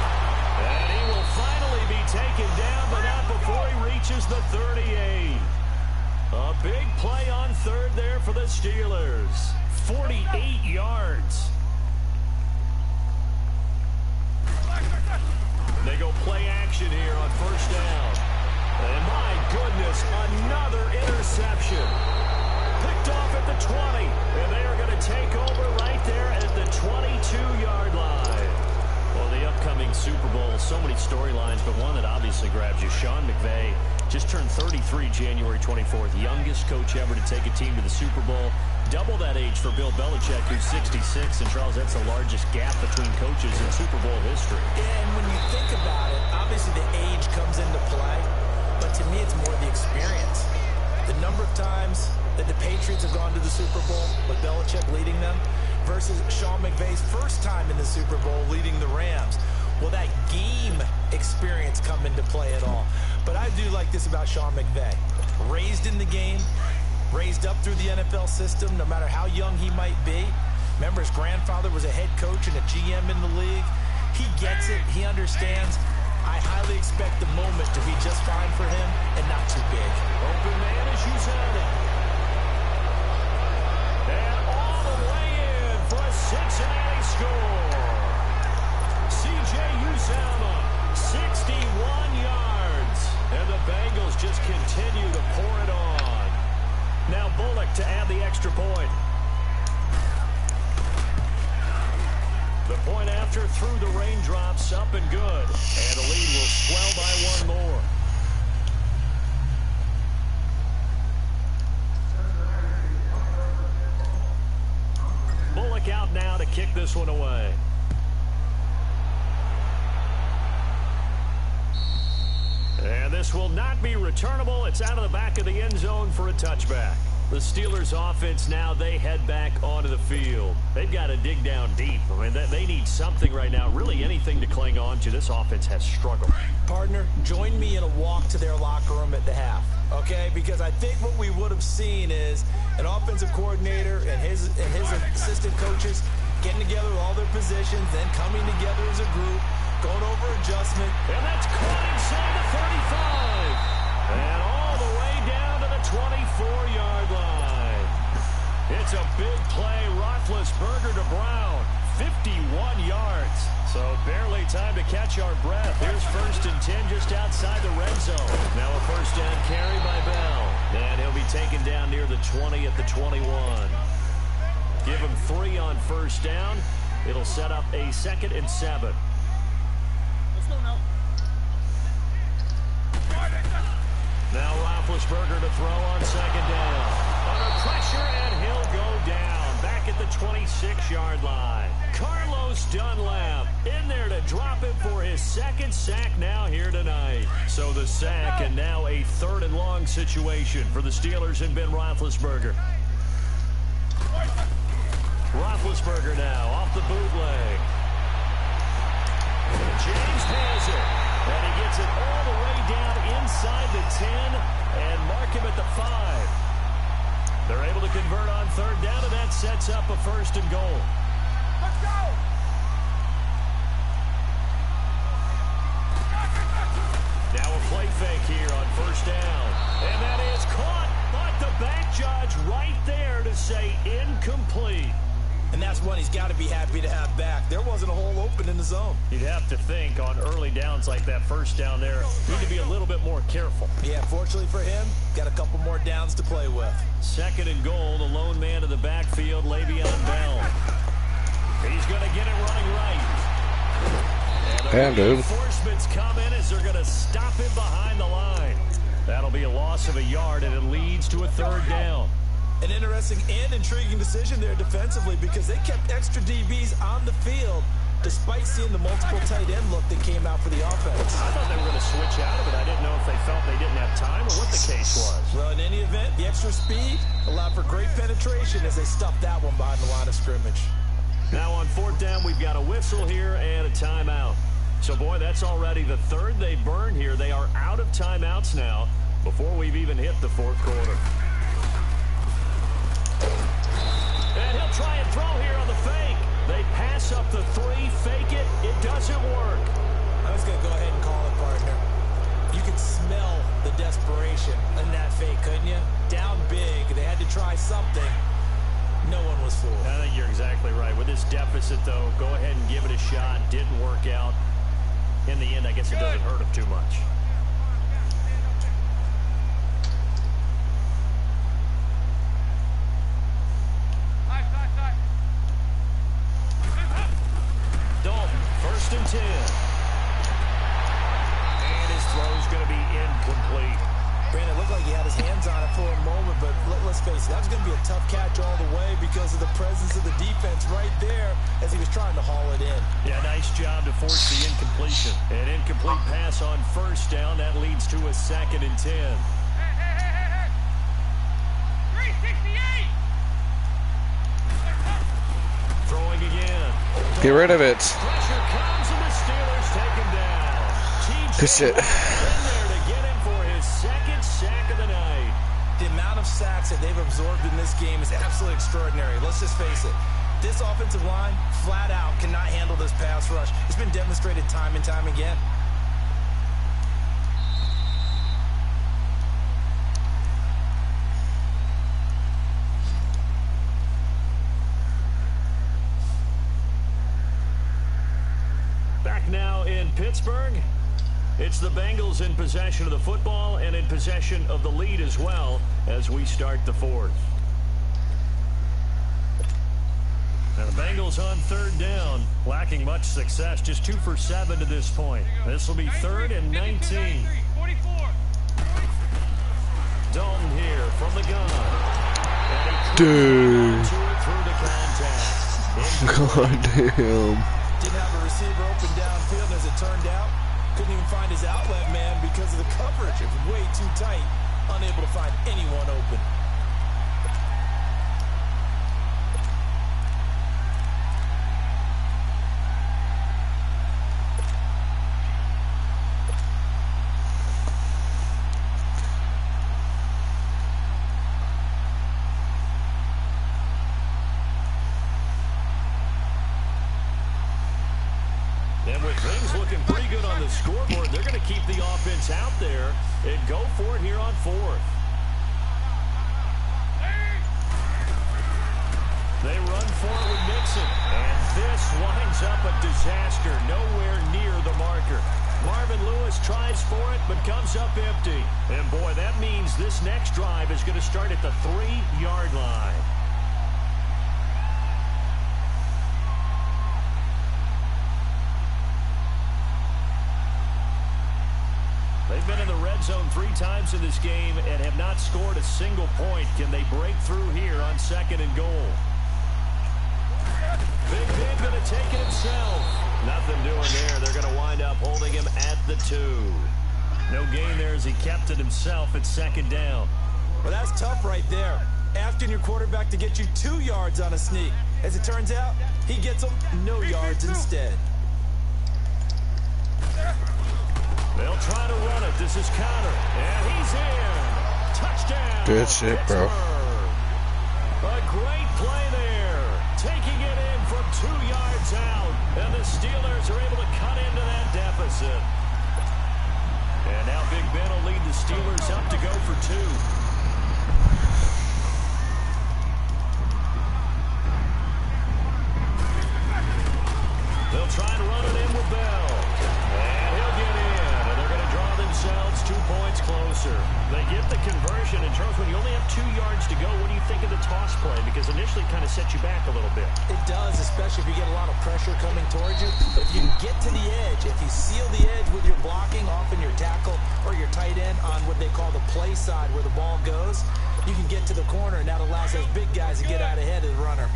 And he will finally be taken down, but not before he reaches the 38. A big play on 3rd there for the Steelers. 48 yards. They go play action here on 1st down. And my goodness, another interception. Picked off at the 20. And they are going to take over right there at the 22-yard line. Well, the upcoming Super Bowl, so many storylines, but one that obviously grabs you. Sean McVay just turned 33 January 24th. Youngest coach ever to take a team to the Super Bowl. Double that age for Bill Belichick, who's 66. And, Charles, that's the largest gap between coaches in Super Bowl history. And when you think about it, obviously the age comes into play. But to me, it's more the experience. The number of times that the Patriots have gone to the Super Bowl with Belichick leading them versus Sean McVay's first time in the Super Bowl leading the Rams. Will that game experience come into play at all? But I do like this about Sean McVay. Raised in the game, raised up through the NFL system, no matter how young he might be. Remember, his grandfather was a head coach and a GM in the league. He gets it. He understands. I highly expect the moment to be just fine for him and not too big. Open man is Uzomah. And all the way in for a Cincinnati score. C.J. Uzomah, 61 yards. And the Bengals just continue to pour it on. Now Bullock to add the extra point. The point after through the raindrops, up and good. And the lead will swell by 1 more. Bullock out now to kick this one away. And this will not be returnable. It's out of the back of the end zone for a touchback. The Steelers offense now, they head back onto the field. They've got to dig down deep. I mean, they need something right now, really anything to cling on to. This offense has struggled. Partner, join me in a walk to their locker room at the half, okay? Because I think what we would have seen is an offensive coordinator and his assistant coaches getting together with all their positions, then coming together as a group, going over adjustment. And that's caught inside the 35. And all the way down to the 24-yard line. It's a big play. Roethlisberger to Brown. 51 yards. So barely time to catch our breath. Here's 1st and 10 just outside the red zone. Now a 1st down carry by Bell. And he'll be taken down near the 20 at the 21. Give him 3 on first down. It'll set up a 2nd and 7. Let's go now. Now Roethlisberger to throw on 2nd down. Under pressure, and he'll go down. Back at the 26-yard line. Carlos Dunlap in there to drop him for his 2nd sack now here tonight. So the sack, and now a 3rd and long situation for the Steelers and Ben Roethlisberger. Roethlisberger now off the bootleg. James has it. And he gets it all the way down inside the 10 and mark him at the 5. They're able to convert on 3rd down, and that sets up a 1st and goal. Let's go. Now a play fake here on 1st down. And that is caught, but the back judge right there to say incomplete. And that's one he's got to be happy to have back. There wasn't a hole open in the zone. You'd have to think on early downs like that 1st down there, need to be a little bit more careful. Yeah, fortunately for him, got a couple more downs to play with. 2nd and goal, the lone man in the backfield, Le'Veon Bell. He's going to get it running right. Damn, dude. Reinforcements come in as they're going to stop him behind the line. That'll be a loss of a yard, and it leads to a 3rd down. An interesting and intriguing decision there defensively because they kept extra DBs on the field despite seeing the multiple tight end look that came out for the offense. I thought they were going to switch out of it. I didn't know if they felt they didn't have time or what the case was. Well, in any event, the extra speed allowed for great penetration as they stuffed that one behind the line of scrimmage. Now on 4th down, we've got a whistle here and a timeout. So, boy, that's already the 3rd they burned here. They are out of timeouts now before we've even hit the 4th quarter. And he'll try and throw here on the fake. They pass up the 3, fake it. It doesn't work. I was going to go ahead and call it, partner. You could smell the desperation in that fake, couldn't you? Down big. They had to try something. No one was fooled. I think you're exactly right. With this deficit, though, go ahead and give it a shot. Didn't work out. In the end, I guess it doesn't hurt him too much. Dalton, 1st and 10. And his throw's going to be incomplete. Brandon, it looked like he had his hands on it for a moment, but let's face it, that was going to be a tough catch all the way because of the presence of the defense right there as he was trying to haul it in. Yeah, nice job to force the incompletion. An incomplete pass on 1st down. That leads to a 2nd and 10. Hey. 368. Throwing again. Get rid of it. Pressure comes and the Steelers take him down. Good shit. In there to get him for his 2nd sack of the night. The amount of sacks that they've absorbed in this game is absolutely extraordinary. Let's just face it. This offensive line, flat out, cannot handle this pass rush. It's been demonstrated time and time again. Back now in Pittsburgh. It's the Bengals in possession of the football and in possession of the lead as well as we start the 4th. Now the Bengals on 3rd down, lacking much success, just 2 for 7 to this point. This will be 3rd and 19. 44. Dalton here from the gun. Dude. To it through the contact. God damn. Didn't have a receiver open downfield, and as it turned out, couldn't even find his outlet man because of the coverage. It was way too tight, unable to find anyone open. And with things looking pretty good on the scoreboard, they're going to keep the offense out there and go for it here on 4th. They run for it with Mixon. And this winds up a disaster. Nowhere near the marker. Marvin Lewis tries for it, but comes up empty. And boy, that means this next drive is going to start at the 3-yard line. in the red zone 3 times in this game and have not scored a single point. Can they break through here on 2nd and goal? Big Ben going to take it himself. Nothing doing there. They're going to wind up holding him at the 2. No gain there as he kept it himself at 2nd down. Well, that's tough right there. Asking your quarterback to get you 2 yards on a sneak. As it turns out, he gets them no yards instead. They'll try to run it. This is Connor. And he's in. Touchdown. Good shit, bro. A great play there. Taking it in from 2 yards out. And the Steelers are able to cut into that deficit. And now Big Ben will lead the Steelers up to go for 2. They'll try and run it in with Bell. And he'll get in. And they're going to draw themselves 2 points closer. They get the conversion. And Charles, when you only have 2 yards to go, what do you think of the toss play? Because initially it kind of set you back a little bit. It does, especially if you get a lot of pressure coming towards you. If you can get to the edge, if you seal the edge with your blocking, often your tackle or your tight end on what they call the play side where the ball goes, you can get to the corner, and that allows those big guys to get out ahead of the runner.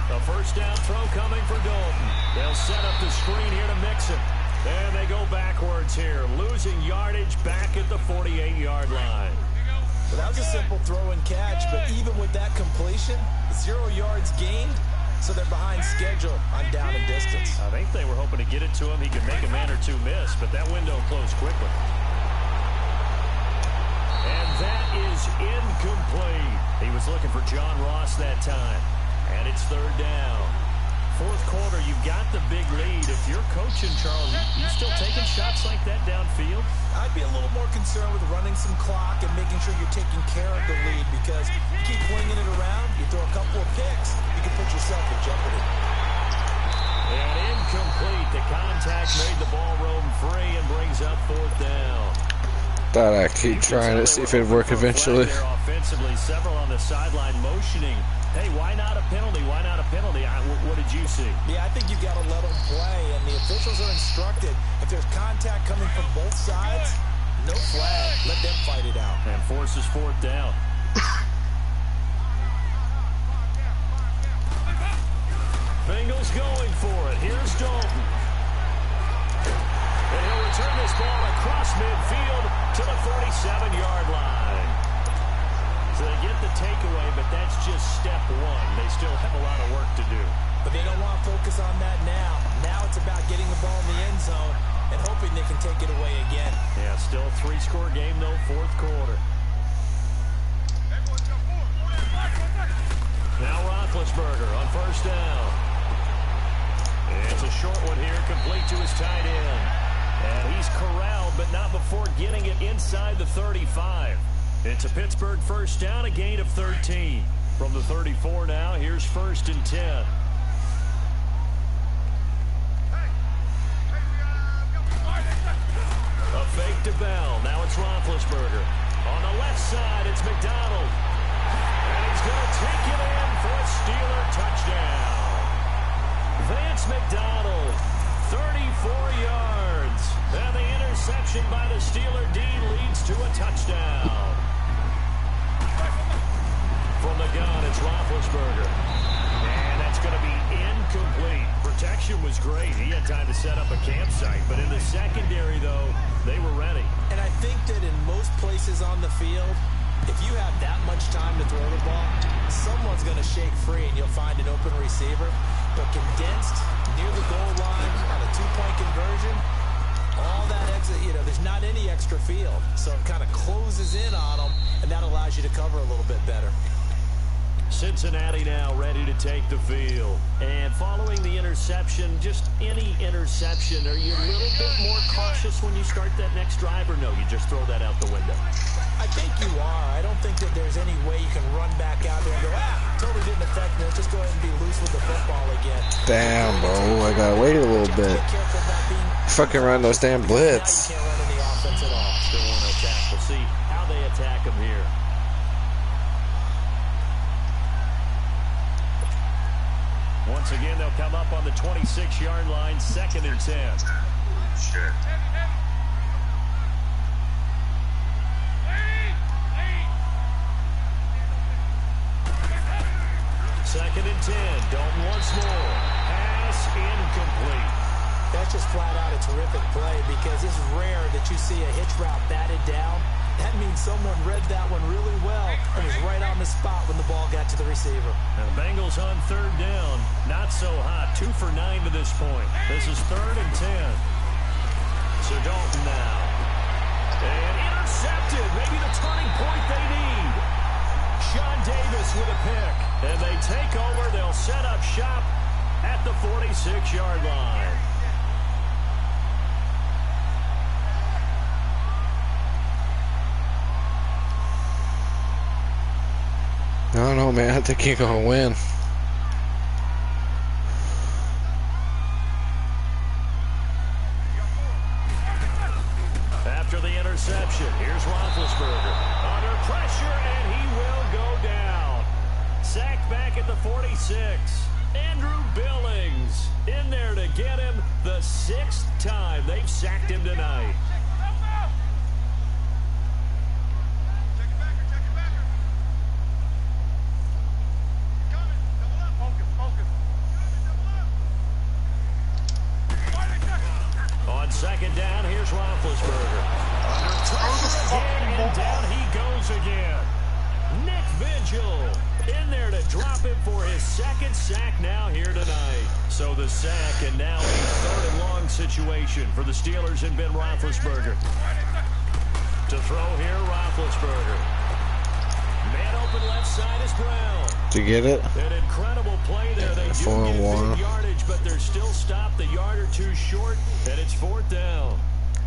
A first down throw coming for Dalton. They'll set up the screen here to Mixon. And they go backwards here, losing yardage back at the 48-yard line. Well, that was a simple throw and catch, but even with that completion, 0 yards gained, so they're behind schedule on down and distance. I think they were hoping to get it to him. He could make a man or 2 miss, but that window closed quickly. And that is incomplete. He was looking for John Ross that time. And it's 3rd down. 4th quarter, you've got the big lead. If you're coaching, Charles, you still taking shots like that downfield? I'd be a little more concerned with running some clock and making sure you're taking care of the lead, because you keep winging it around, you throw a couple of picks, you can put yourself in jeopardy. And incomplete. The contact made the ball roam free and brings up 4th down. Thought I'd keep trying to see if it'd work eventually. Offensively, several on the sideline motioning. Hey, why not a penalty? Why not a penalty? What did you see? Yeah, I think you've got to let them play, and the officials are instructed, if there's contact coming from both sides, no flag. Let them fight it out. And forces 4th down. Bengals going for it. Here's Dalton. And he'll return this ball across midfield to the 47-yard line. So they get the takeaway, but that's just step 1. They still have a lot of work to do. But they don't want to focus on that now. Now it's about getting the ball in the end zone and hoping they can take it away again. Yeah, still a 3-score game, though, 4th quarter. Now Roethlisberger on 1st down. It's a short one here, complete to his tight end. And he's corralled, but not before getting it inside the 35. It's a Pittsburgh 1st down, a gain of 13. From the 34 now, here's 1st and 10. A fake to Bell. Now it's Roethlisberger. On the left side, it's McDonald. And he's going to take it in for a Steeler touchdown. Vance McDonald, 34 yards. And the interception by the Steeler D leads to a touchdown. From the gun, it's Roethlisberger. And that's going to be incomplete. Protection was great. He had time to set up a campsite. But in the secondary, though, they were ready. And I think that in most places on the field, if you have that much time to throw the ball, someone's going to shake free and you'll find an open receiver. But condensed, near the goal line, on a 2-point conversion, all that exit, there's not any extra field. So it kind of closes in on them, and that allows you to cover a little bit better. Cincinnati now ready to take the field. And following the interception, just any interception, are you a little bit more cautious when you start that next drive, or no, you just throw that out the window? I think you are. I don't think that there's any way you can run back out there and go, totally didn't affect me. Let's just go ahead and be loose with the football again. Damn, bro. I gotta wait a little bit. Fucking run those damn blitz. Now you can't run any offense at all. Still want to attack. We'll see how they attack him here. Once again, they'll come up on the 26-yard line, 2nd and 10. Shit. 2nd and 10. Dalton once more. Pass incomplete. That's just flat out a terrific play because it's rare that you see a hitch route batted down. That means someone read that one really well and was right on the spot when the ball got to the receiver. Now the Bengals on 3rd down. Not so hot. 2 for 9 to this point. This is 3rd and 10. So Dalton now. And intercepted. Maybe the turning point they need. Sean Davis with a pick. And they take over. They'll set up shop at the 46-yard line. I don't know, man. I think you're going to win. After the interception, here's Roethlisberger. Under pressure, and he will go down. Sacked back at the 46. Andrew Billings in there to get him the 6th time they've sacked him tonight. On 2nd down, here's Roethlisberger. Under pressure again, and down he goes again. Nick Vigil in there to drop him for his 2nd sack now here tonight. So the sack, and now a 3rd and long situation for the Steelers and Ben Roethlisberger. To throw here, Roethlisberger. Man open left side is Brown. Did you get it? An incredible play there. They do get good yardage, but they're still stopped a yard or 2 short, and it's 4th down.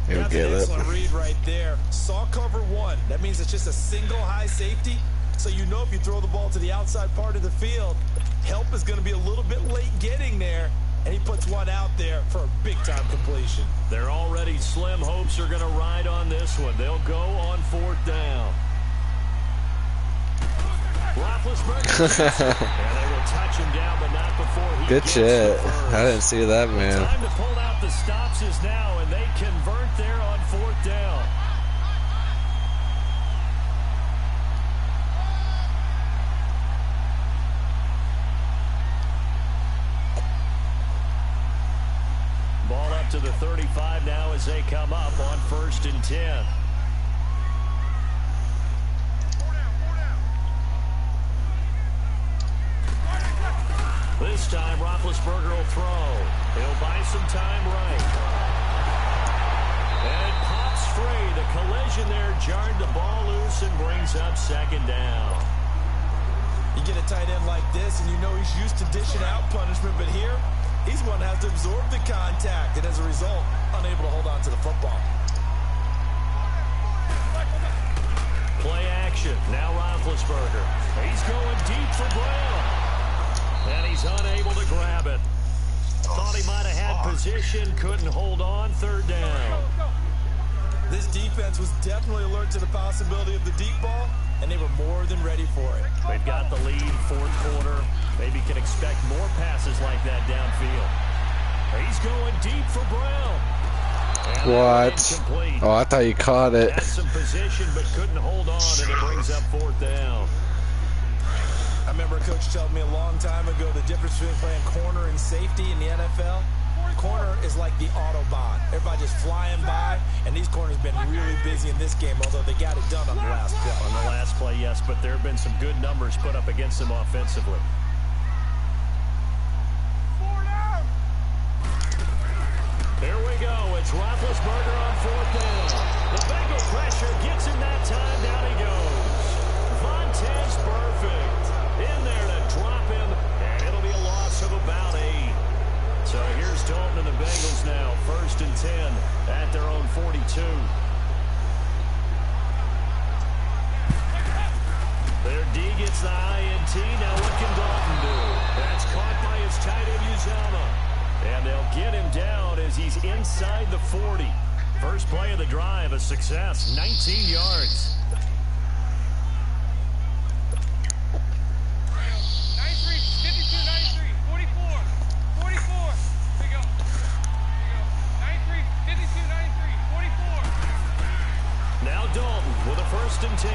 He'll That's get an it. excellent read right there. Saw cover 1. That means it's just a single high safety. So you know if you throw the ball to the outside part of the field, help is going to be a little bit late getting there. And he puts one out there for a big-time completion. Their already slim hopes are going to ride on this one. They'll go on 4th down. Roethlisberger. And they will touch him down, but not before he Good gets shit. the first. I didn't see that, man. Time to pull out the stops is now, and they convert there on 4th down. Ball up to the 35 now as they come up on 1st and 10. This time, Roethlisberger will throw. He'll buy some time right. And it pops free. The collision there jarred the ball loose and brings up 2nd down. You get a tight end like this, and you know he's used to dishing out punishment, but here, he's going to have to absorb the contact, and as a result, unable to hold on to the football. Play action. Now Roethlisberger. He's going deep for Brown. And he's unable to grab it. Thought he might have had position, couldn't hold on. 3rd down. This defense was definitely alert to the possibility of the deep ball, and they were more than ready for it. They've got the lead, 4th quarter. Maybe can expect more passes like that downfield. He's going deep for Brown. And What? Oh, I thought you caught it. Had some position, but couldn't hold on, and it brings up 4th down. I remember a coach telling me a long time ago the difference between playing corner and safety in the NFL. Corner is like the Autobahn. Everybody just flying by, and these corners have been really busy in this game, although they got it done on the last play. On the last play, yes, but there have been some good numbers put up against them offensively. Here we go. It's Roethlisberger on 4th down. The Bengal pressure gets him that time. Down he goes. Vontaze Burfict in there to drop him, and it'll be a loss of about 8. So here's Dalton and the Bengals now. 1st and 10 at their own 42. Their D gets the INT. Now what can Dalton do? That's caught by his tight end Uzomah. And they'll get him down as he's inside the 40. First play of the drive, a success, 19 yards. 93, 52, 93, 44. 1st and 10.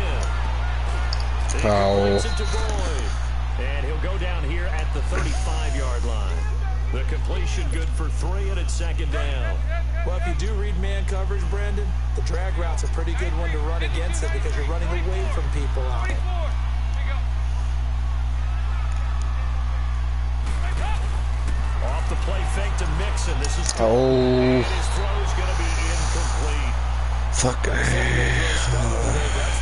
He Foul. completes it to Boyd. And he'll go down here at the 35-yard line. The completion good for 3, and it's 2nd down. Well, if you do read man coverage, Brandon, the drag route's a pretty good one to run against it because you're running away from people on it. Off the play fake to Mixon. This is Oh. his throw's going to be incomplete. Fuck. That's a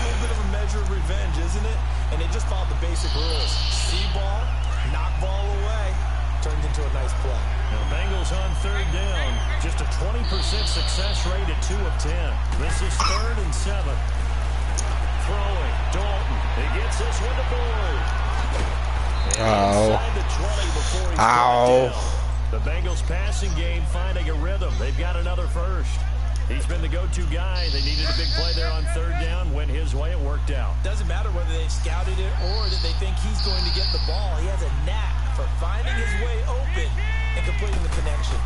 little bit of a measure of revenge, isn't it? And they just followed the basic rules. See ball, knock ball away, turned into a nice play. Now Bengals on 3rd down. Just a 20% success rate at 2 of 10. This is 3rd and 7. Throwing. Dalton. He gets this one to Boyd. Ow. Inside the 20 before he's Ow. brought down. The Bengals passing game finding a rhythm. They've got another first. He's been the go-to guy. They needed a big play there on 3rd down. Went his way. It worked out. Doesn't matter whether they've scouted it or that they think he's going to get the ball. He has a knack for finding his way open and completing the connection.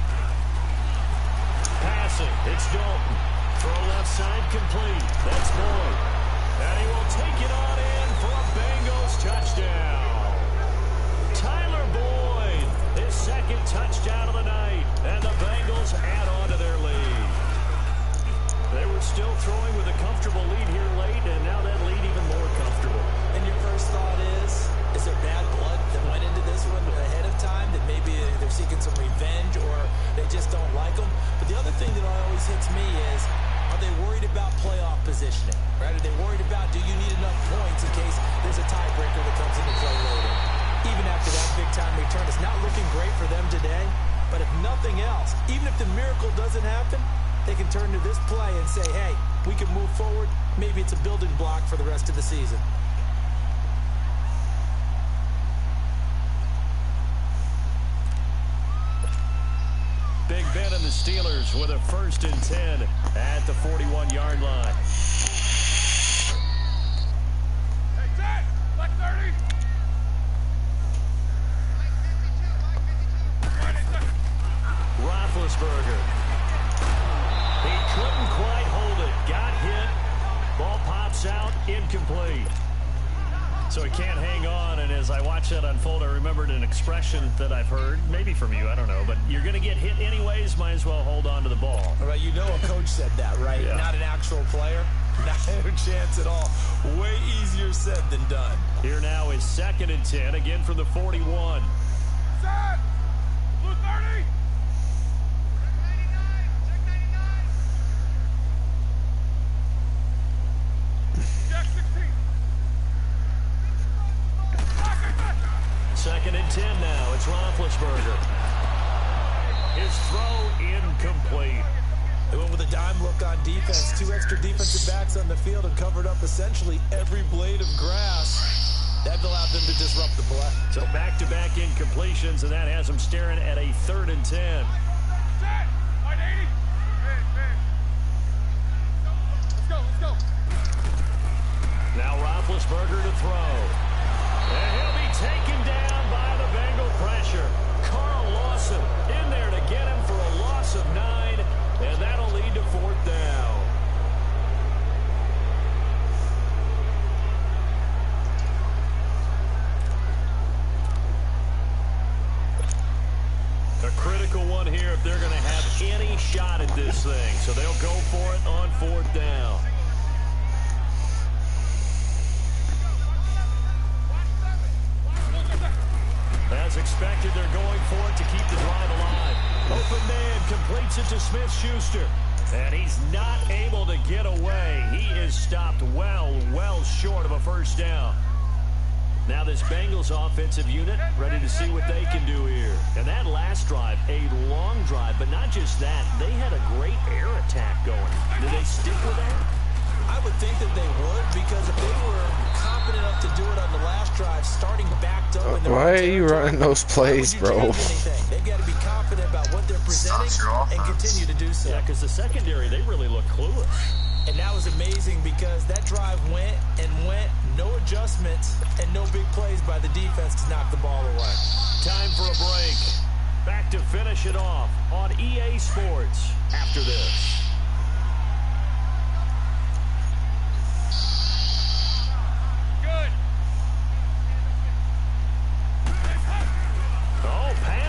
Passing. It's Dalton. Throw left side complete. That's Boyd. And he will take it on in for a Bengals touchdown. Tyler Boyd, his 2nd touchdown of the night. And the Bengals add on to their lead. They were still throwing with a comfortable lead here late, and now that lead even more comfortable. And your first thought is there bad blood that went into this one ahead of time, that maybe they're seeking some revenge or they just don't like them? But the other thing that always hits me is, are they worried about playoff positioning? Right? Are they worried about, do you need enough points in case there's a tiebreaker that comes into play later? Even after that big-time return, it's not looking great for them today. But if nothing else, even if the miracle doesn't happen, they can turn to this play and say, hey, we can move forward. Maybe it's a building block for the rest of the season. Big Ben and the Steelers with a 1st and 10 at the 41-yard line. Hey, Ted! Black 30! Roethlisberger. He couldn't quite hold it. Got hit. Ball pops out. Incomplete. So he can't hang on, and as I watch that unfold, I remembered an expression that I've heard, maybe from you, I don't know, but you're going to get hit anyways, might as well hold on to the ball. All right, you know a coach said that, right? Yeah. Not an actual player. Not a chance at all. Way easier said than done. Here now is 2nd and 10, again from the 41. Set! Blue 30! Jack 16! 2nd and 10 now. It's Roethlisberger. His throw incomplete. They went with a dime look on defense. 2 extra defensive backs on the field and covered up essentially every blade of grass. That allowed them to disrupt the play. So back-to-back incompletions, and that has them staring at a 3rd and 10. Set! Line 80! Man. Let's go. Now Roethlisberger to throw. And he'll be taken down by the Bengal pressure. Carl Lawson in there to get him for a loss of 9, and that'll lead to 4th down. A critical one here if they're going to have any shot at this thing. So they'll go for it on 4th down. As expected, they're going for it to keep the drive alive. Open man completes it to Smith-Schuster. And he's not able to get away. He is stopped well short of a 1st down. Now this Bengals offensive unit ready to see what they can do here. And that last drive, a long drive, but not just that. They had a great air attack going. Did they stick with that? I would think that they would, because if they were confident enough to do it on the last drive, starting backed up in the Why are you running those plays, bro? They've got to be confident about what they're presenting and continue to do so. Yeah, because the secondary, they really look clueless. And that was amazing because that drive went, no adjustments, and no big plays by the defense to knock the ball away. Time for a break. Back to finish it off on EA Sports after this.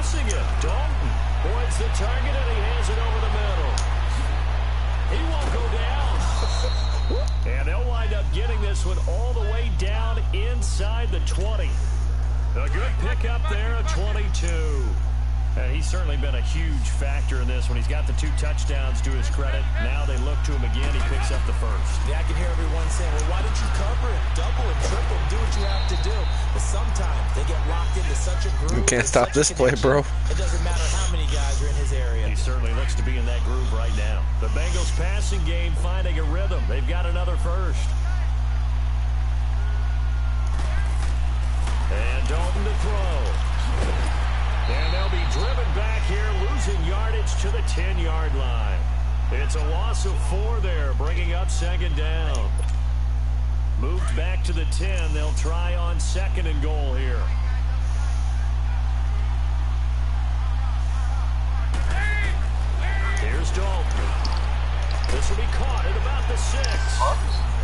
passing it. Dalton points the target, and he hands it over the middle. He won't go down. And they'll wind up getting this one all the way down inside the 20. A good pickup there, a 22. And he's certainly been a huge factor in this when he's got the 2 touchdowns to his credit. Now they look to him again. He picks up the first. Yeah, I can hear everyone saying, well, why didn't you cover it? Double and triple, do what you have to do. But sometimes they get locked into such a groove. You can't stop this play, bro. It doesn't matter how many guys are in his area. He certainly looks to be in that groove right now. The Bengals passing game finding a rhythm. They've got another first. And Dalton to throw. And they'll be driven back here, losing yardage to the 10-yard line. It's a loss of 4 there, bringing up 2nd down. Moved back to the 10. They'll try on 2nd and goal here. Here's Dalton. This will be caught at about the 6.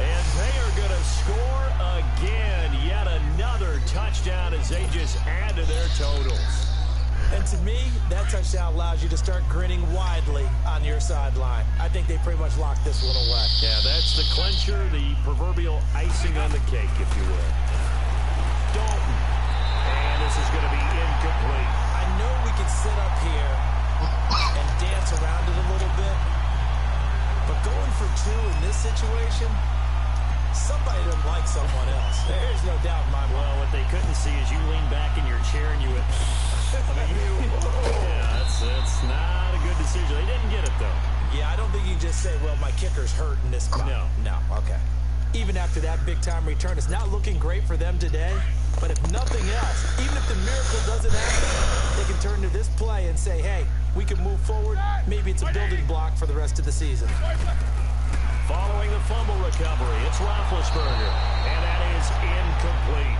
And they are going to score again. Yet another touchdown as they just add to their totals. And to me, that touchdown allows you to start grinning widely on your sideline. I think they pretty much locked this one away. Yeah, that's the clincher, the proverbial icing on the cake, if you will. Dalton. And this is going to be incomplete. I know we can sit up here and dance around it a little bit, but going for 2 in this situation, somebody doesn't like someone else. There's no doubt in my mind. Well, what they couldn't see is you lean back in your chair and you went, yeah, that's not a good decision. They didn't get it, though. Yeah, I don't think you can just say, well, my kicker's hurt in this spot. No, okay. Even after that big-time return, it's not looking great for them today. But if nothing else, even if the miracle doesn't happen, they can turn to this play and say, hey, we can move forward. Maybe it's a building block for the rest of the season. Following the fumble recovery, it's Roethlisberger, and that is incomplete.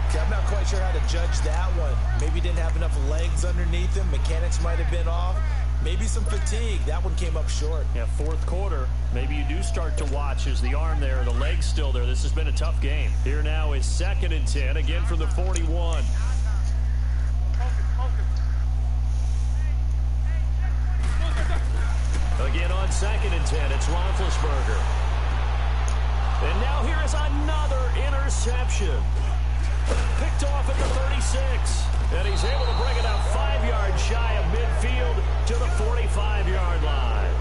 Okay, I'm not quite sure how to judge that one. Maybe didn't have enough legs underneath him. Mechanics might have been off. Maybe some fatigue. That one came up short. Yeah, 4th quarter. Maybe you do start to watch as the arm there, the leg's still there. This has been a tough game. Here now is 2nd and 10, again from the 41. Again on 2nd and 10, it's Roethlisberger. And now here is another interception. Picked off at the 36. And he's able to bring it out 5 yards shy of midfield to the 45-yard line.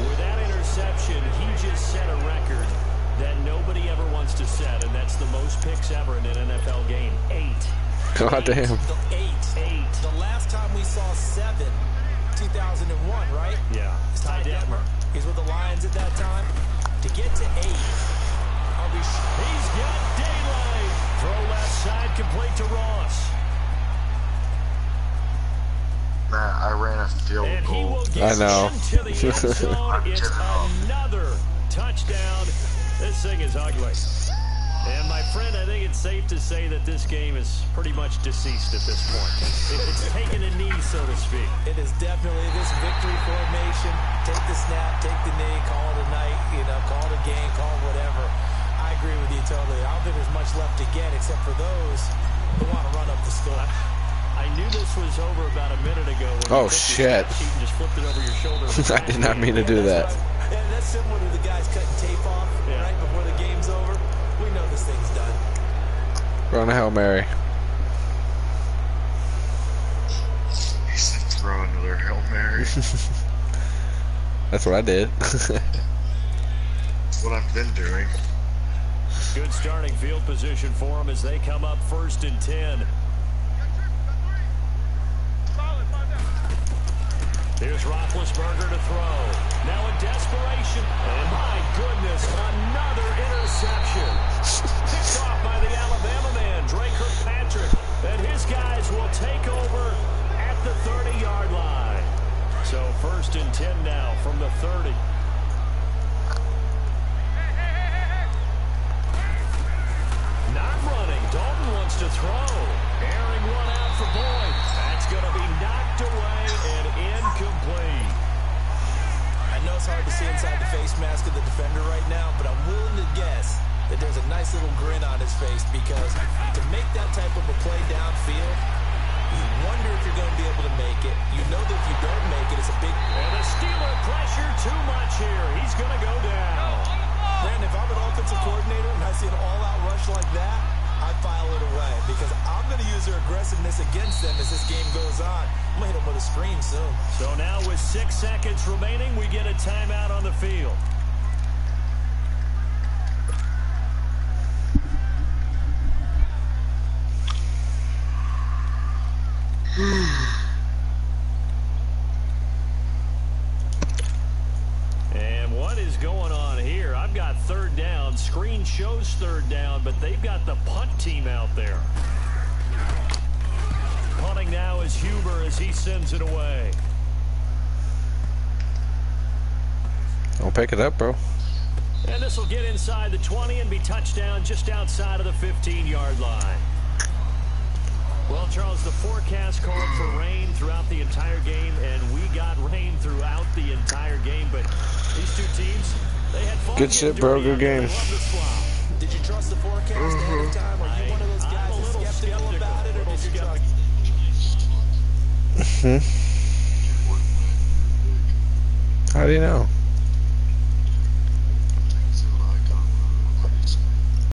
With that interception, he just set a record that nobody ever wants to set, and that's the most picks ever in an NFL game. 8. God damn. 8. The last time we saw 7, 2001, right? Yeah. Ty Detmer. He's with the Lions at that time. To get to 8, he's got daylight. Throw left side, complete to Ross. Matt, I ran a field And he goal. will get I know. into the end zone. It's another touchdown. This thing is ugly. And my friend, I think it's safe to say that this game is pretty much deceased at this point. It's taken a knee, so to speak. it is definitely this victory formation. Take the snap, take the knee, call it a night, call it a game, call it whatever. I agree with you totally. I don't think there's much left to get except for those who want to run up the score. I knew this was over about a minute ago. When Oh, you took shit. your stat sheet and just flipped it over your shoulder. I did not mean to do that. That's similar to the guys cutting tape off right before the game's over. We know this thing's done. Run a Hail Mary. He said throw another Hail Mary. That's what I did. That's what I've been doing. Good starting field position for them as they come up 1st and 10. Here's Roethlisberger to throw. Now in desperation. And my goodness, another interception. Picked off by the Alabama man, Dre Kirkpatrick. And his guys will take over at the 30-yard line. So 1st and 10 now from the 30. Not running. Dalton wants to throw. Airing one out for Boyd. That's going to be knocked away and incomplete. I know it's hard to see inside the face mask of the defender right now, but I'm willing to guess that there's a nice little grin on his face because to make that type of a play downfield, you wonder if you're going to be he's going to go down. Man, if I'm an offensive coordinator and I see an all-out rush like that, I file it away because I'm going to use their aggressiveness against them as this game goes on. I'm going to hit them with a screen soon. So now with 6 seconds remaining, we get a timeout on the field. And what is going on here? I've got third down. Screen shows third down, but they've got the punt team out there. Punting now is Huber as he sends it away. Don't pick it up, bro. And this will get inside the 20 and be touchdown just outside of the 15-yard line. Well, Charles, the forecast called for rain throughout the entire game, and we got rain throughout the entire game. But these two teams, they had fun. Good shit, bro. Good game. Did you trust the forecast ahead of time? Are you one of those guys that's skeptical about it, or did you trust? How do you know?